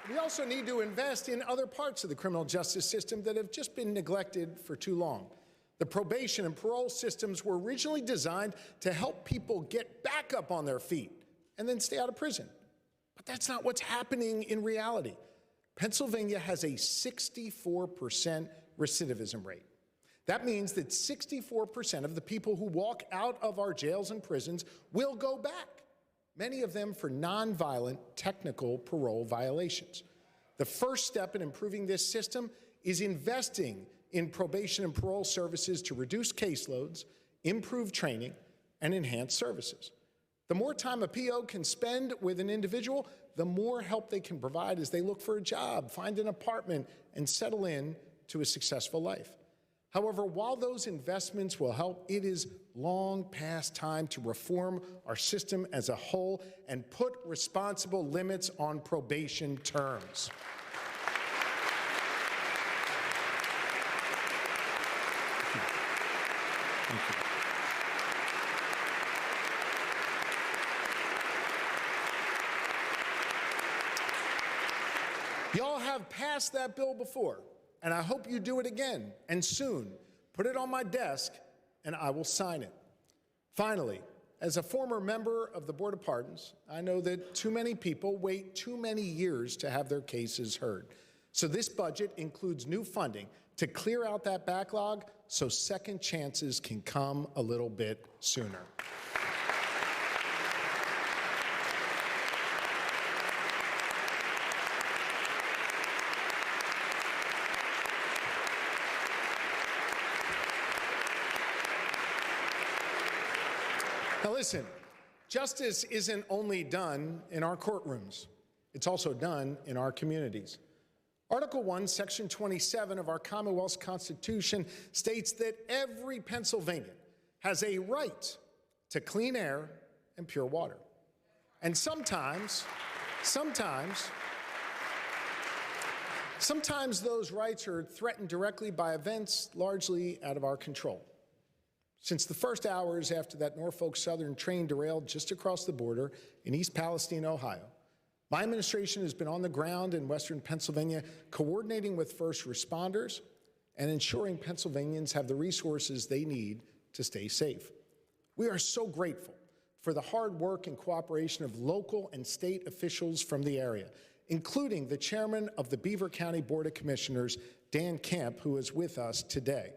We also need to invest in other parts of the criminal justice system that have just been neglected for too long. The probation and parole systems were originally designed to help people get back up on their feet and then stay out of prison. But that's not what's happening in reality. Pennsylvania has a 64% recidivism rate. That means that 64% of the people who walk out of our jails and prisons will go back, many of them for nonviolent technical parole violations. The first step in improving this system is investing in probation and parole services to reduce caseloads, improve training, and enhance services. The more time a PO can spend with an individual, the more help they can provide as they look for a job, find an apartment, and settle in to a successful life. However, while those investments will help, it is long past time to reform our system as a whole and put responsible limits on probation terms. Thank you. Y'all have passed that bill before, and I hope you do it again, and soon. Put it on my desk, and I will sign it. Finally, as a former member of the Board of Pardons, I know that too many people wait too many years to have their cases heard. So this budget includes new funding to clear out that backlog so second chances can come a little bit sooner. Now listen, justice isn't only done in our courtrooms, it's also done in our communities. Article 1, Section 27 of our Commonwealth's Constitution states that every Pennsylvanian has a right to clean air and pure water. And sometimes those rights are threatened directly by events largely out of our control. Since the first hours after that Norfolk Southern train derailed just across the border in East Palestine, Ohio, my administration has been on the ground in Western Pennsylvania, coordinating with first responders and ensuring Pennsylvanians have the resources they need to stay safe. We are so grateful for the hard work and cooperation of local and state officials from the area, including the chairman of the Beaver County Board of Commissioners, Dan Camp, who is with us today.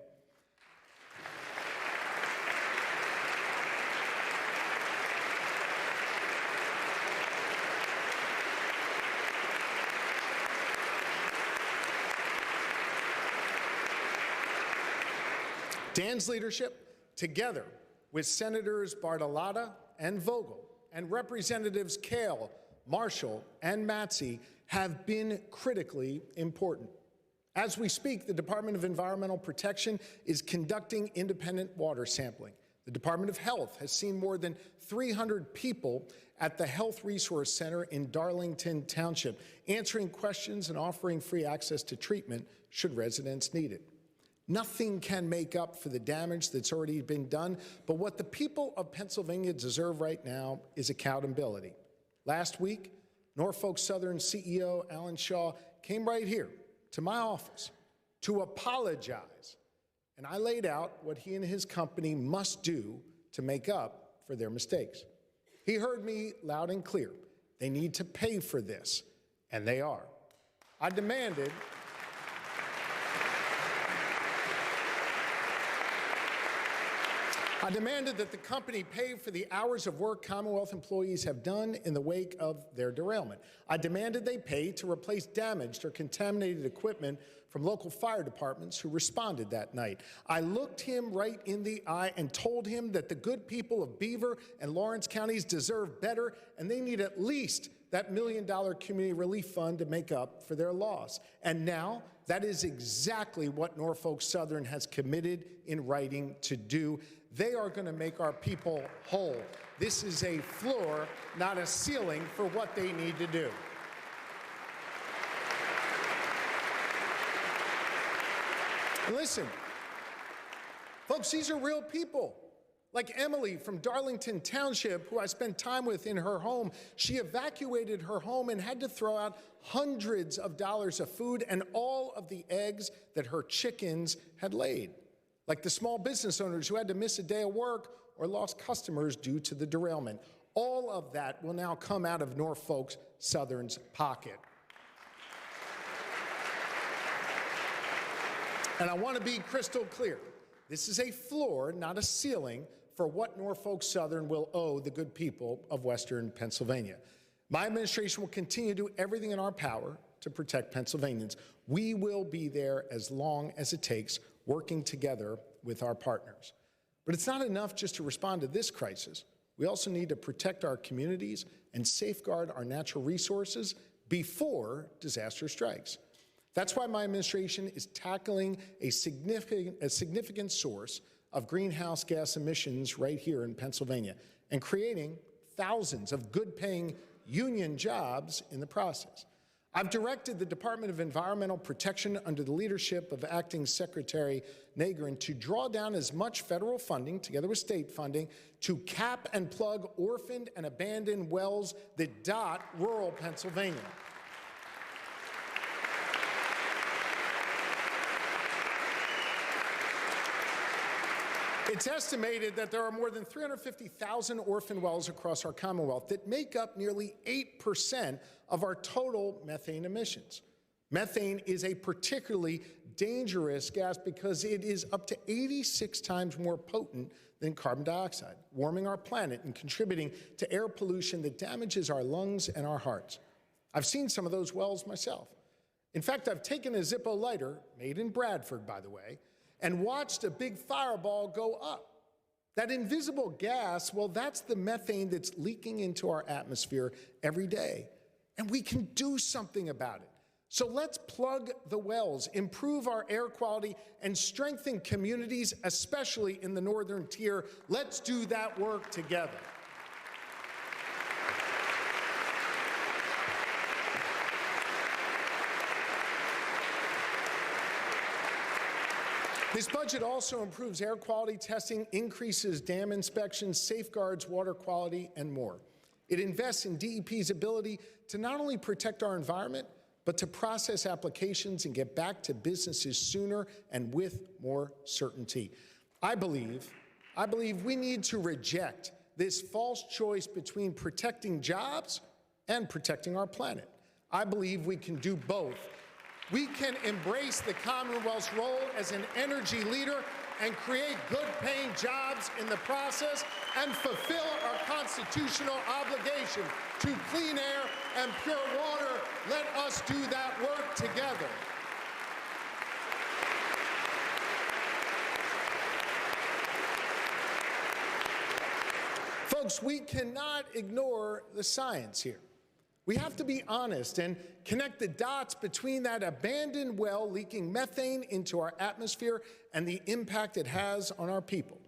Dan's leadership, together with Senators Bartolotta and Vogel and Representatives Kale, Marshall, and Matzey, have been critically important. As we speak, the Department of Environmental Protection is conducting independent water sampling. The Department of Health has seen more than 300 people at the Health Resource Center in Darlington Township, answering questions and offering free access to treatment should residents need it. Nothing can make up for the damage that's already been done, but what the people of Pennsylvania deserve right now is accountability. Last week, Norfolk Southern CEO Alan Shaw came right here to my office to apologize, and I laid out what he and his company must do to make up for their mistakes. He heard me loud and clear. They need to pay for this, and they are. I demanded that the company pay for the hours of work Commonwealth employees have done in the wake of their derailment. I demanded they pay to replace damaged or contaminated equipment from local fire departments who responded that night. I looked him right in the eye and told him that the good people of Beaver and Lawrence counties deserve better, and they need at least that $1 million community relief fund to make up for their loss. And now, that is exactly what Norfolk Southern has committed in writing to do. They are going to make our people whole. This is a floor, not a ceiling, for what they need to do. And listen, folks, these are real people. Like Emily from Darlington Township, who I spent time with in her home. She evacuated her home and had to throw out hundreds of dollars of food and all of the eggs that her chickens had laid. Like the small business owners who had to miss a day of work or lost customers due to the derailment. All of that will now come out of Norfolk Southern's pocket. And I want to be crystal clear. This is a floor, not a ceiling, for what Norfolk Southern will owe the good people of Western Pennsylvania. My administration will continue to do everything in our power to protect Pennsylvanians. We will be there as long as it takes, working together with our partners. But it's not enough just to respond to this crisis. We also need to protect our communities and safeguard our natural resources before disaster strikes. That's why my administration is tackling a significant source of greenhouse gas emissions right here in Pennsylvania and creating thousands of good-paying union jobs in the process. I've directed the Department of Environmental Protection under the leadership of Acting Secretary Nagrin to draw down as much federal funding, together with state funding, to cap and plug orphaned and abandoned wells that dot rural Pennsylvania. It's estimated that there are more than 350,000 orphan wells across our Commonwealth that make up nearly 8% of our total methane emissions. Methane is a particularly dangerous gas because it is up to 86 times more potent than carbon dioxide, warming our planet and contributing to air pollution that damages our lungs and our hearts. I've seen some of those wells myself. In fact, I've taken a Zippo lighter, made in Bradford, by the way, and watched a big fireball go up. That invisible gas, well, that's the methane that's leaking into our atmosphere every day. And we can do something about it. So let's plug the wells, improve our air quality, and strengthen communities, especially in the northern tier. Let's do that work together. This budget also improves air quality testing, increases dam inspections, safeguards water quality, and more. It invests in DEP's ability to not only protect our environment, but to process applications and get back to businesses sooner and with more certainty. I believe we need to reject this false choice between protecting jobs and protecting our planet. I believe we can do both. We can embrace the Commonwealth's role as an energy leader and create good-paying jobs in the process and fulfill our constitutional obligation to clean air and pure water. Let us do that work together. Folks, we cannot ignore the science here. We have to be honest and connect the dots between that abandoned well leaking methane into our atmosphere and the impact it has on our people.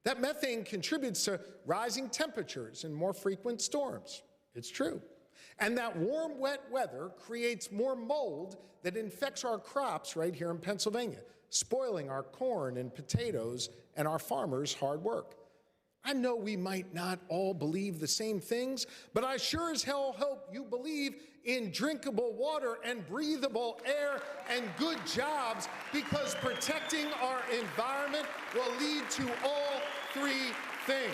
That methane contributes to rising temperatures and more frequent storms. It's true. And that warm, wet weather creates more mold that infects our crops right here in Pennsylvania. spoiling our corn and potatoes and our farmers' hard work. I know we might not all believe the same things, but I sure as hell hope you believe in drinkable water and breathable air and good jobs, because protecting our environment will lead to all three things.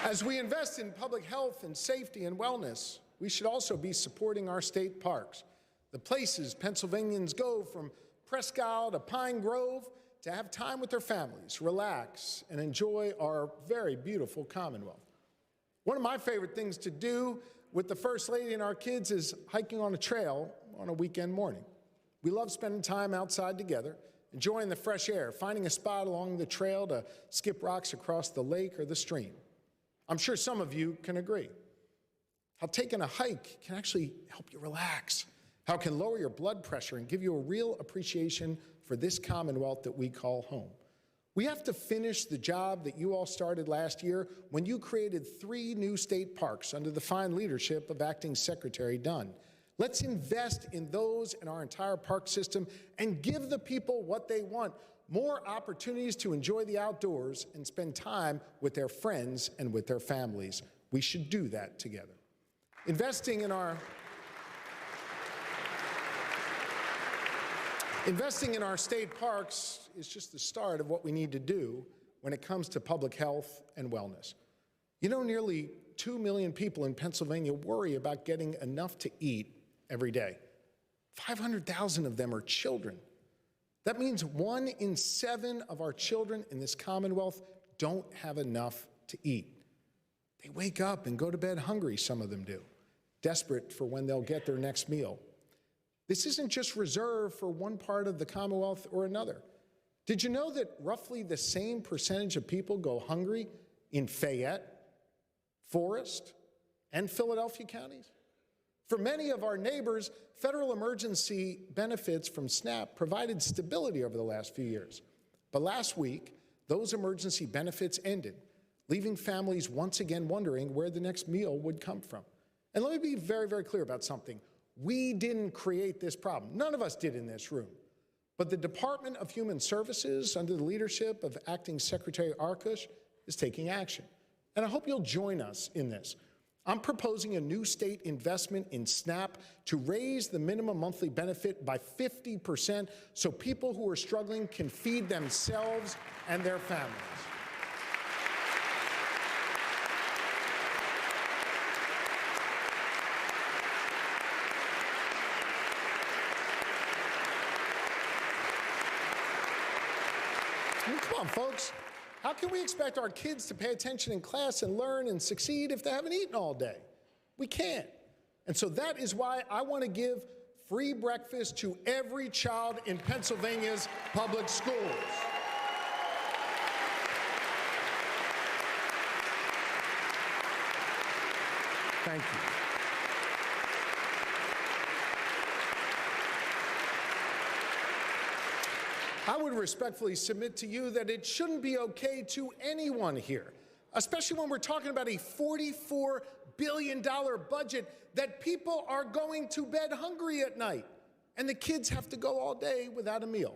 As we invest in public health and safety and wellness, we should also be supporting our state parks, the places Pennsylvanians go from Presque Isle to Pine Grove to have time with their families, relax, and enjoy our very beautiful Commonwealth. One of my favorite things to do with the First Lady and our kids is hiking on a trail on a weekend morning. We love spending time outside together, enjoying the fresh air, finding a spot along the trail to skip rocks across the lake or the stream. I'm sure some of you can agree. How taking a hike can actually help you relax. How it can lower your blood pressure and give you a real appreciation for this Commonwealth that we call home. We have to finish the job that you all started last year when you created 3 new state parks under the fine leadership of Acting Secretary Dunn. Let's invest in those in our entire park system and give the people what they want: more opportunities to enjoy the outdoors and spend time with their friends and with their families. We should do that together. Investing in our state parks is just the start of what we need to do when it comes to public health and wellness. You know, nearly 2 million people in Pennsylvania worry about getting enough to eat every day. 500,000 of them are children. That means 1 in 7 of our children in this Commonwealth don't have enough to eat. They wake up and go to bed hungry, some of them do, desperate for when they'll get their next meal. This isn't just reserved for one part of the Commonwealth or another. Did you know that roughly the same percentage of people go hungry in Fayette, Forest, and Philadelphia counties? For many of our neighbors, federal emergency benefits from SNAP provided stability over the last few years. But last week, those emergency benefits ended, leaving families once again wondering where the next meal would come from. And let me be very, very clear about something. We didn't create this problem. None of us did in this room. But the Department of Human Services, under the leadership of Acting Secretary Arkush, is taking action. And I hope you'll join us in this. I'm proposing a new state investment in SNAP to raise the minimum monthly benefit by 50% so people who are struggling can feed themselves and their families. Come on, folks. How can we expect our kids to pay attention in class and learn and succeed if they haven't eaten all day? We can't. And so that is why I want to give free breakfast to every child in Pennsylvania's public schools. Thank you. I would respectfully submit to you that it shouldn't be okay to anyone here, especially when we're talking about a $44 billion budget, that people are going to bed hungry at night and the kids have to go all day without a meal.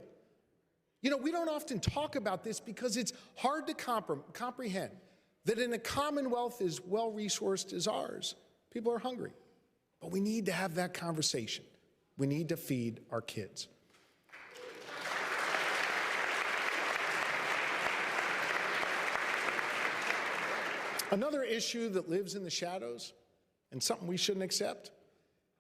You know, we don't often talk about this because it's hard to comprehend that in a Commonwealth as well-resourced as ours, people are hungry. But we need to have that conversation. We need to feed our kids. Another issue that lives in the shadows, and something we shouldn't accept,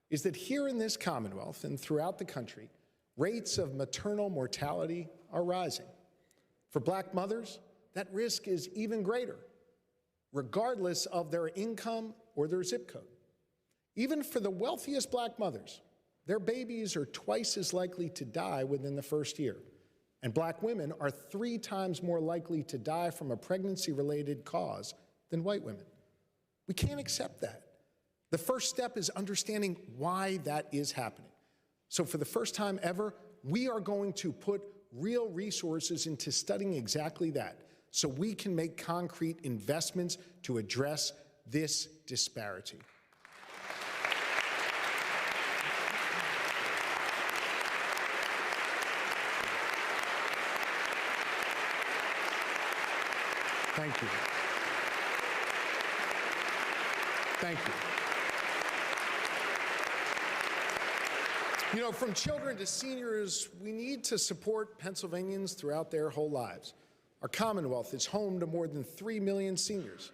is that here in this Commonwealth and throughout the country, rates of maternal mortality are rising. For Black mothers, that risk is even greater, regardless of their income or their zip code. Even for the wealthiest Black mothers, their babies are twice as likely to die within the first year. And Black women are 3 times more likely to die from a pregnancy-related cause than white women. We can't accept that. The first step is understanding why that is happening. So for the first time ever, we are going to put real resources into studying exactly that. so we can make concrete investments to address this disparity. Thank you. Thank you. You know, from children to seniors, we need to support Pennsylvanians throughout their whole lives. Our Commonwealth is home to more than 3 million seniors.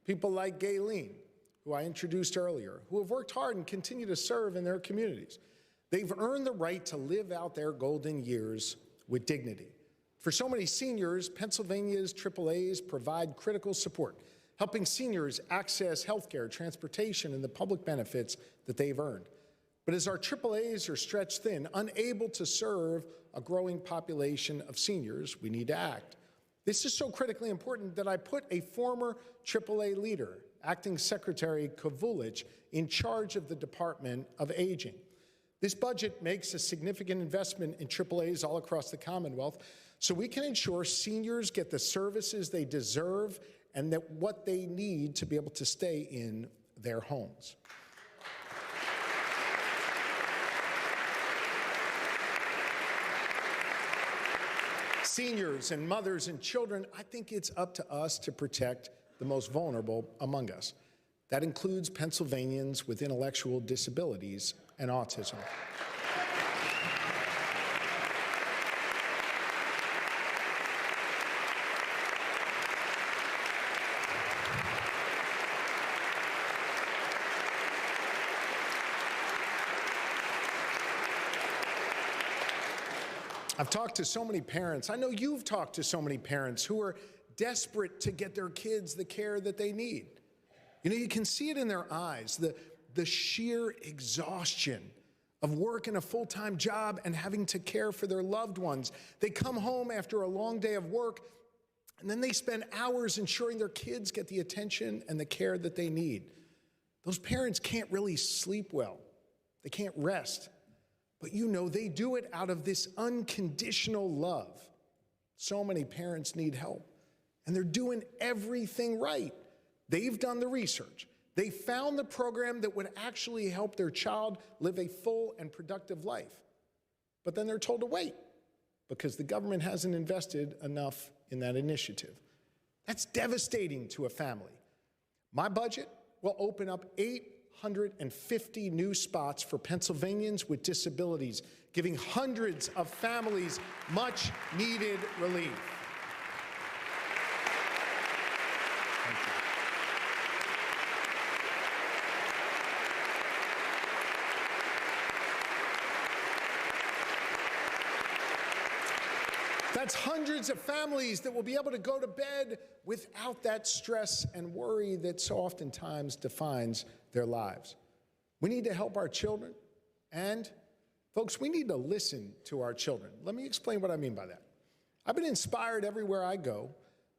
People like Gayleen, who I introduced earlier, who have worked hard and continue to serve in their communities. They've earned the right to live out their golden years with dignity. For so many seniors, Pennsylvania's AAAs provide critical support, helping seniors access health care, transportation, and the public benefits that they've earned. But as our AAAs are stretched thin, unable to serve a growing population of seniors, we need to act. This is so critically important that I put a former AAA leader, Acting Secretary Kovulich, in charge of the Department of Aging. This budget makes a significant investment in AAAs all across the Commonwealth so we can ensure seniors get the services they deserve and that what they need to be able to stay in their homes. Seniors and mothers and children, I think it's up to us to protect the most vulnerable among us. That includes Pennsylvanians with intellectual disabilities and autism. I've talked to so many parents. I know you've talked to so many parents who are desperate to get their kids the care that they need. You know, you can see it in their eyes, the sheer exhaustion of working a full-time job and having to care for their loved ones. They come home after a long day of work, and then they spend hours ensuring their kids get the attention and the care that they need. Those parents can't really sleep well. They can't rest. But you know, they do it out of this unconditional love. So many parents need help, and they're doing everything right. They've done the research. They found the program that would actually help their child live a full and productive life. But then they're told to wait because the government hasn't invested enough in that initiative. That's devastating to a family. My budget will open up 850 new spots for Pennsylvanians with disabilities, giving hundreds of families much needed relief. Thank you. That's hundreds of families that will be able to go to bed without that stress and worry that so oftentimes defines their lives. We need to help our children, and folks, we need to listen to our children. Let me explain what I mean by that. I've been inspired everywhere I go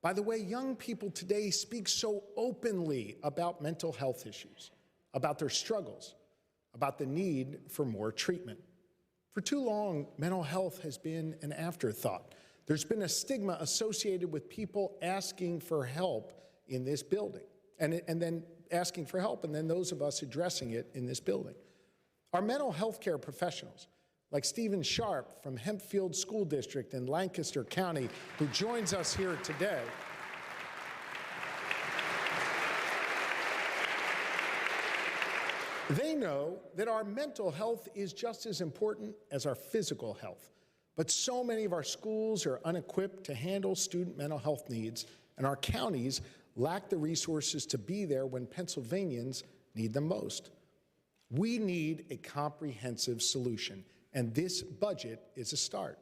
by the way young people today speak so openly about mental health issues, about their struggles, about the need for more treatment. For too long, mental health has been an afterthought. There's been a stigma associated with people asking for help in this building, and then asking for help, and then those of us addressing it in this building. Our mental health care professionals, like Stephen Sharp from Hempfield School District in Lancaster County, who joins us here today, they know that our mental health is just as important as our physical health. But so many of our schools are unequipped to handle student mental health needs, and our counties lack the resources to be there when Pennsylvanians need them most. We need a comprehensive solution, and this budget is a start.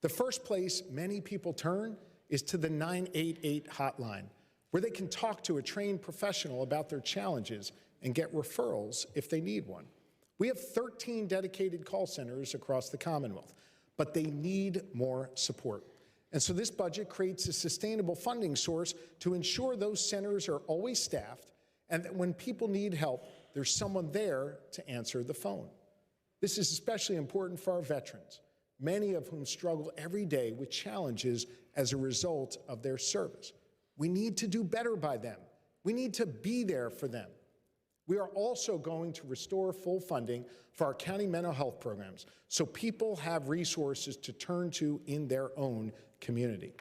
The first place many people turn is to the 988 hotline, where they can talk to a trained professional about their challenges and get referrals if they need one. We have 13 dedicated call centers across the Commonwealth, but they need more support. And so this budget creates a sustainable funding source to ensure those centers are always staffed and that when people need help, there's someone there to answer the phone. This is especially important for our veterans, many of whom struggle every day with challenges as a result of their service. We need to do better by them. We need to be there for them. We are also going to restore full funding for our county mental health programs so people have resources to turn to in their own community.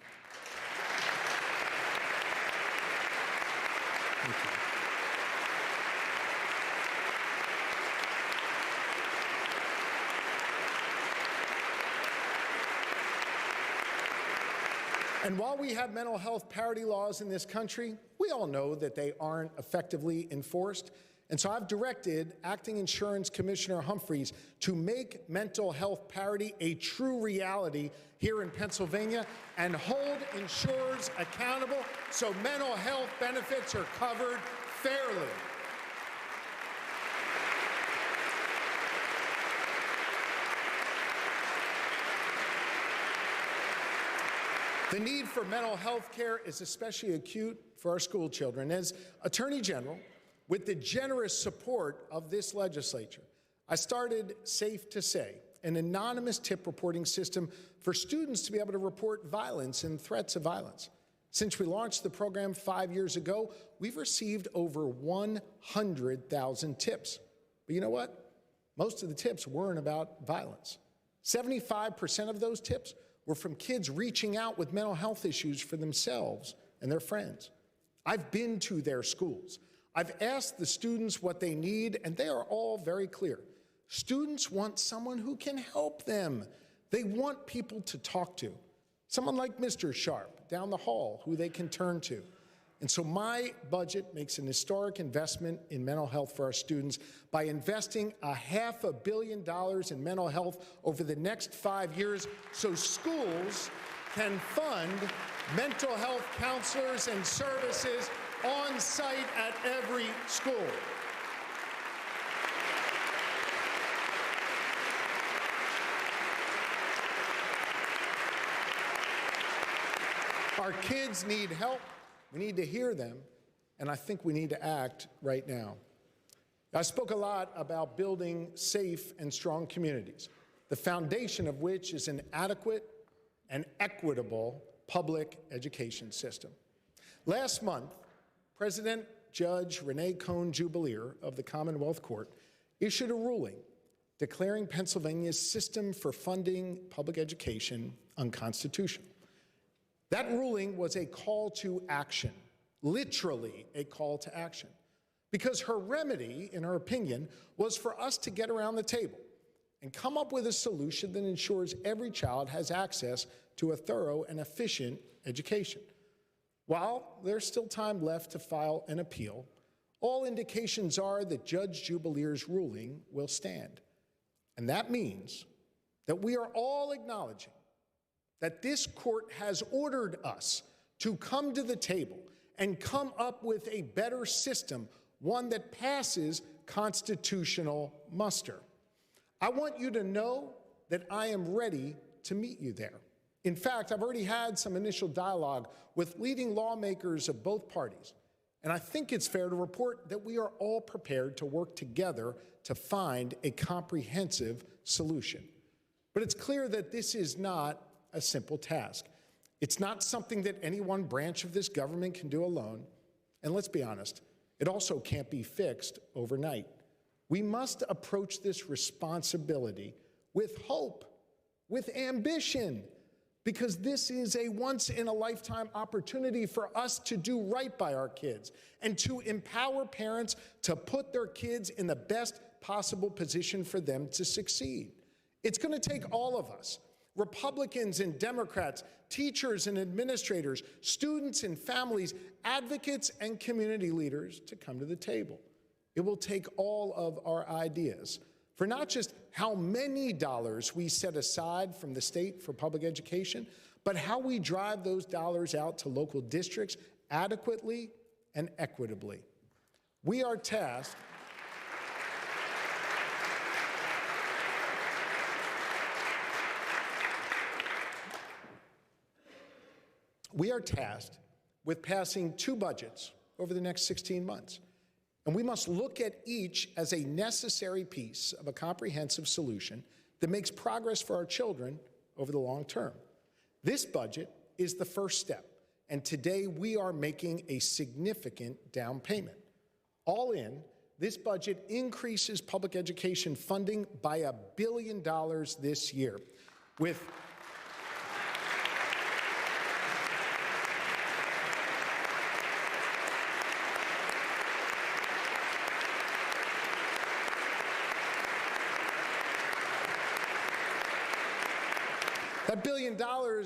Thank you. And while we have mental health parity laws in this country, we all know that they aren't effectively enforced. And so I've directed Acting Insurance Commissioner Humphreys to make mental health parity a true reality here in Pennsylvania and hold insurers accountable so mental health benefits are covered fairly. The need for mental health care is especially acute for our school children. As Attorney General, with the generous support of this legislature, I started Safe to Say, an anonymous tip reporting system for students to be able to report violence and threats of violence. Since we launched the program 5 years ago, we've received over 100,000 tips. But you know what? Most of the tips weren't about violence. 75% of those tips were from kids reaching out with mental health issues for themselves and their friends. I've been to their schools. I've asked the students what they need, and they are all very clear. Students want someone who can help them. They want people to talk to, someone like Mr. Sharp down the hall who they can turn to. And so my budget makes an historic investment in mental health for our students by investing $500 million in mental health over the next 5 years so schools can fund mental health counselors and services on site at every school. Our kids need help. We need to hear them, and I think we need to act right now. I spoke a lot about building safe and strong communities, the foundation of which is an adequate and equitable public education system. Last month, President Judge Renee Cohn-Jubelier of the Commonwealth Court issued a ruling declaring Pennsylvania's system for funding public education unconstitutional. That ruling was a call to action, literally a call to action, because her remedy, in her opinion, was for us to get around the table and come up with a solution that ensures every child has access to a thorough and efficient education. While there's still time left to file an appeal, all indications are that Judge Jubelier's ruling will stand. And that means that we are all acknowledging that this court has ordered us to come to the table and come up with a better system, one that passes constitutional muster. I want you to know that I am ready to meet you there. In fact, I've already had some initial dialogue with leading lawmakers of both parties, and I think it's fair to report that we are all prepared to work together to find a comprehensive solution. But it's clear that this is not a simple task. It's not something that any one branch of this government can do alone. And let's be honest, it also can't be fixed overnight. We must approach this responsibility with hope, with ambition, because this is a once-in-a-lifetime opportunity for us to do right by our kids and to empower parents to put their kids in the best possible position for them to succeed. It's going to take all of us, Republicans and Democrats, teachers and administrators, students and families, advocates and community leaders to come to the table. It will take all of our ideas for not just how many dollars we set aside from the state for public education, but how we drive those dollars out to local districts adequately and equitably. We are tasked with passing 2 budgets over the next 16 months. And we must look at each as a necessary piece of a comprehensive solution that makes progress for our children over the long term. This budget is the first step, and today we are making a significant down payment. All in, this budget increases public education funding by $1 billion this year, with that $1 billion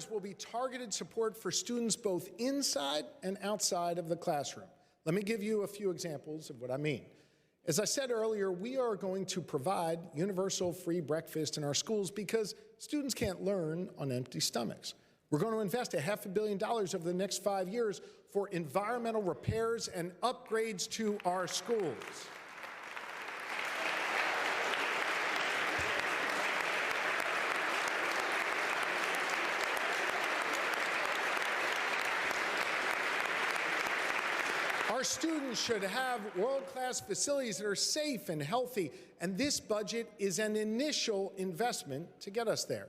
will be targeted support for students both inside and outside of the classroom. Let me give you a few examples of what I mean. As I said earlier, we are going to provide universal free breakfast in our schools because students can't learn on empty stomachs. We're going to invest $500 million over the next 5 years for environmental repairs and upgrades to our schools. Our students should have world-class facilities that are safe and healthy, and this budget is an initial investment to get us there.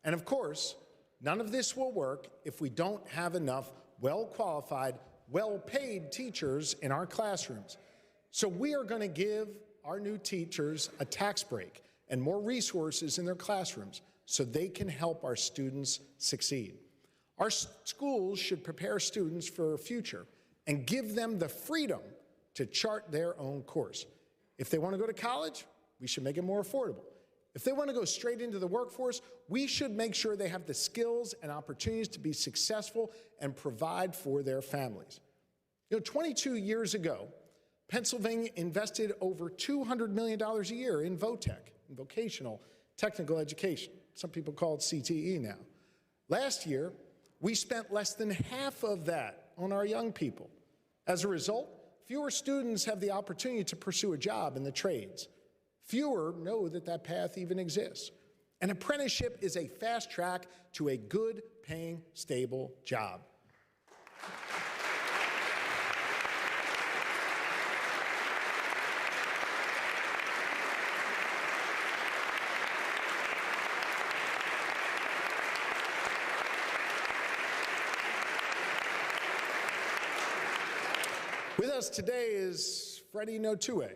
And of course, none of this will work if we don't have enough well-qualified, well-paid teachers in our classrooms. So we are going to give our new teachers a tax break and more resources in their classrooms so they can help our students succeed. Our schools should prepare students for a future and give them the freedom to chart their own course. If they want to go to college, we should make it more affordable. If they want to go straight into the workforce, we should make sure they have the skills and opportunities to be successful and provide for their families. 22 years ago, Pennsylvania invested over $200 million a year in VOTEC, in vocational technical education. Some people call it CTE now. Last year, we spent less than half of that on our young people. As a result, fewer students have the opportunity to pursue a job in the trades. Fewer know that that path even exists. An apprenticeship is a fast track to a good paying, stable job. With us today is Freddie Notue,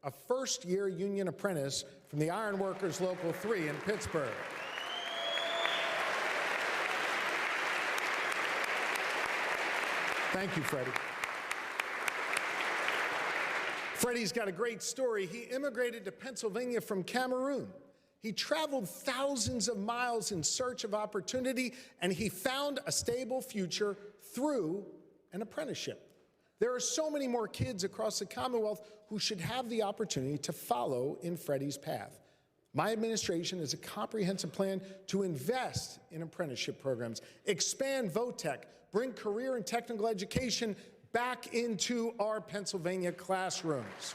a first-year union apprentice from the Iron Workers Local 3 in Pittsburgh. Thank you, Freddie. Freddie's got a great story. He immigrated to Pennsylvania from Cameroon. He traveled thousands of miles in search of opportunity, and he found a stable future through an apprenticeship. There are so many more kids across the Commonwealth who should have the opportunity to follow in Freddie's path. My administration has a comprehensive plan to invest in apprenticeship programs, expand VOTEC, bring career and technical education back into our Pennsylvania classrooms.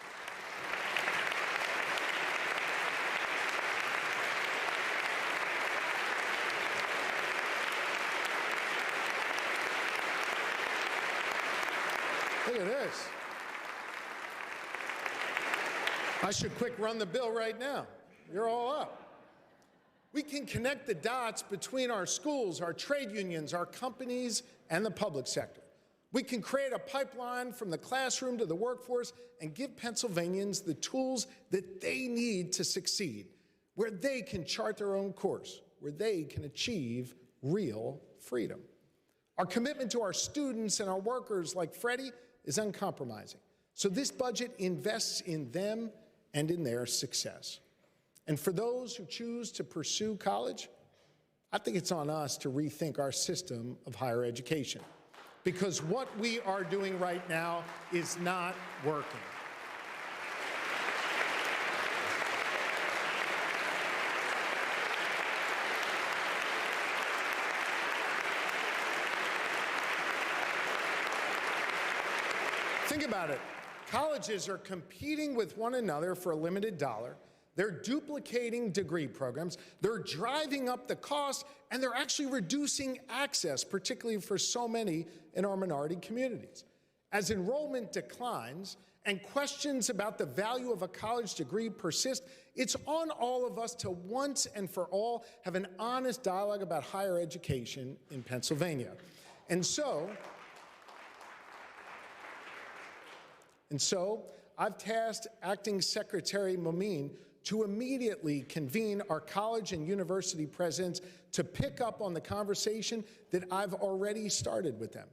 Look at this. I should quick run the bill right now. You're all up. We can connect the dots between our schools, our trade unions, our companies, and the public sector. We can create a pipeline from the classroom to the workforce and give Pennsylvanians the tools that they need to succeed, where they can chart their own course, where they can achieve real freedom. Our commitment to our students and our workers like Freddie is uncompromising. So this budget invests in them and in their success. And for those who choose to pursue college, I think it's on us to rethink our system of higher education, because what we are doing right now is not working. Think about it. Colleges are competing with one another for a limited dollar. They're duplicating degree programs. They're driving up the cost, and they're actually reducing access, particularly for so many in our minority communities. As enrollment declines and questions about the value of a college degree persist, it's on all of us to once and for all have an honest dialogue about higher education in Pennsylvania. And so I've tasked Acting Secretary Momin to immediately convene our college and university presidents to pick up on the conversation that I've already started with them.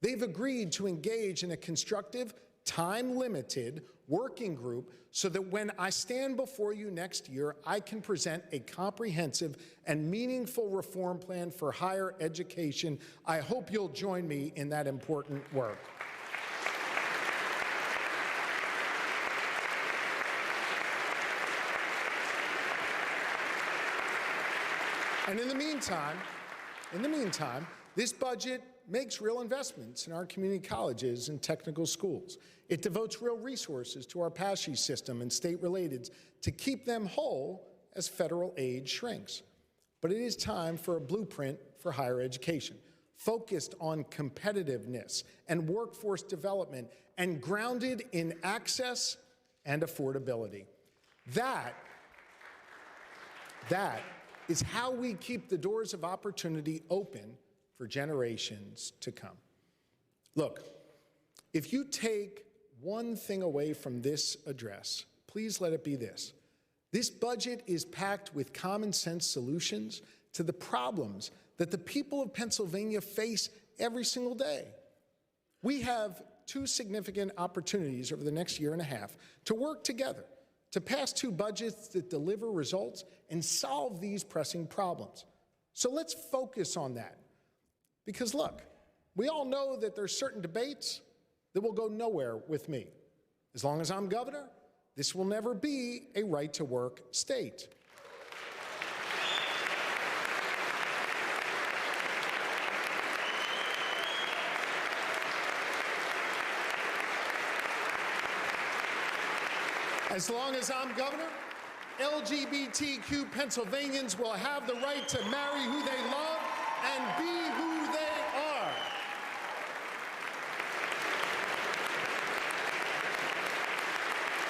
They've agreed to engage in a constructive, time-limited working group so that when I stand before you next year, I can present a comprehensive and meaningful reform plan for higher education. I hope you'll join me in that important work. And in the meantime, this budget makes real investments in our community colleges and technical schools. It devotes real resources to our PASHE system and state-relateds to keep them whole as federal aid shrinks. But it is time for a blueprint for higher education, focused on competitiveness and workforce development and grounded in access and affordability. That is how we keep the doors of opportunity open for generations to come. Look, if you take one thing away from this address, please let it be this. This budget is packed with common sense solutions to the problems that the people of Pennsylvania face every single day. We have two significant opportunities over the next year and a half to work together to pass two budgets that deliver results and solve these pressing problems. So let's focus on that. Because look, we all know that there's certain debates that will go nowhere with me. As long as I'm governor, this will never be a right-to-work state. As long as I'm governor, LGBTQ Pennsylvanians will have the right to marry who they love and be who they are.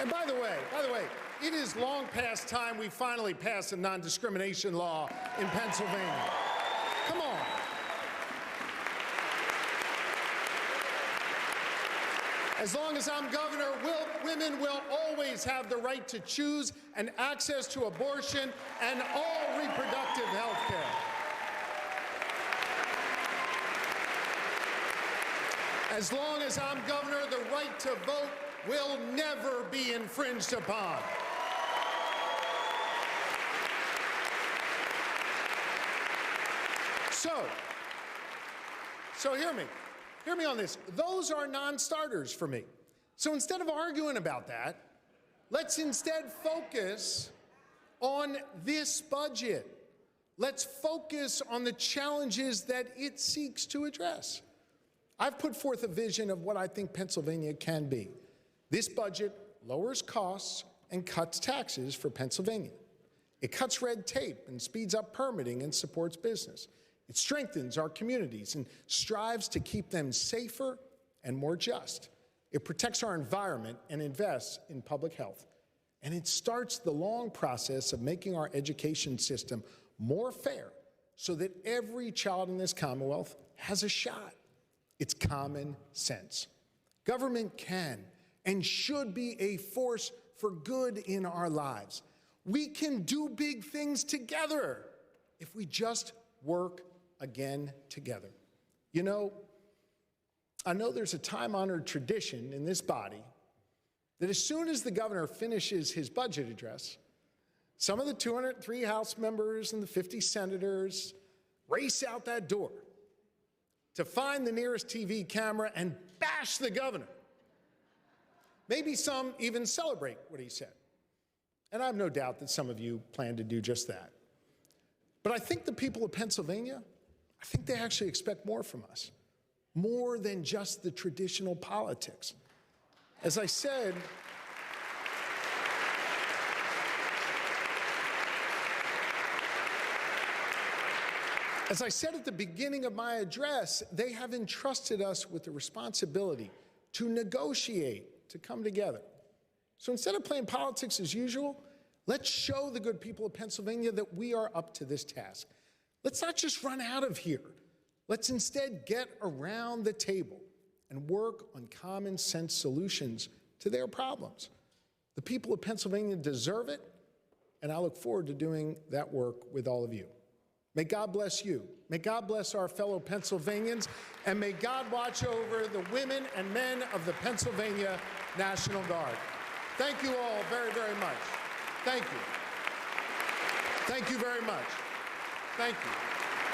And by the way, it is long past time we finally pass a non-discrimination law in Pennsylvania. Come on. As long as I'm governor, women will always have the right to choose and access to abortion and all reproductive health care. As long as I'm governor, the right to vote will never be infringed upon. So hear me. Hear me on this. Those are non-starters for me. So instead of arguing about that, let's instead focus on this budget. Let's focus on the challenges that it seeks to address. I've put forth a vision of what I think Pennsylvania can be. This budget lowers costs and cuts taxes for Pennsylvania. It cuts red tape and speeds up permitting and supports business. It strengthens our communities and strives to keep them safer and more just. It protects our environment and invests in public health. And it starts the long process of making our education system more fair so that every child in this Commonwealth has a shot. It's common sense. Government can and should be a force for good in our lives. We can do big things together if we just work again together. You know, I know there's a time-honored tradition in this body that as soon as the governor finishes his budget address, some of the 203 House members and the 50 senators race out that door to find the nearest TV camera and bash the governor. Maybe some even celebrate what he said. And I have no doubt that some of you plan to do just that. But I think the people of Pennsylvania, I think they actually expect more from us, more than just the traditional politics. As I said, at the beginning of my address, they have entrusted us with the responsibility to negotiate to come together. So instead of playing politics as usual, let's show the good people of Pennsylvania that we are up to this task. Let's not just run out of here. Let's instead get around the table and work on common sense solutions to their problems. The people of Pennsylvania deserve it, and I look forward to doing that work with all of you. May God bless you. May God bless our fellow Pennsylvanians, and may God watch over the women and men of the Pennsylvania National Guard. Thank you all very, very much. Thank you. Thank you very much. Thank you.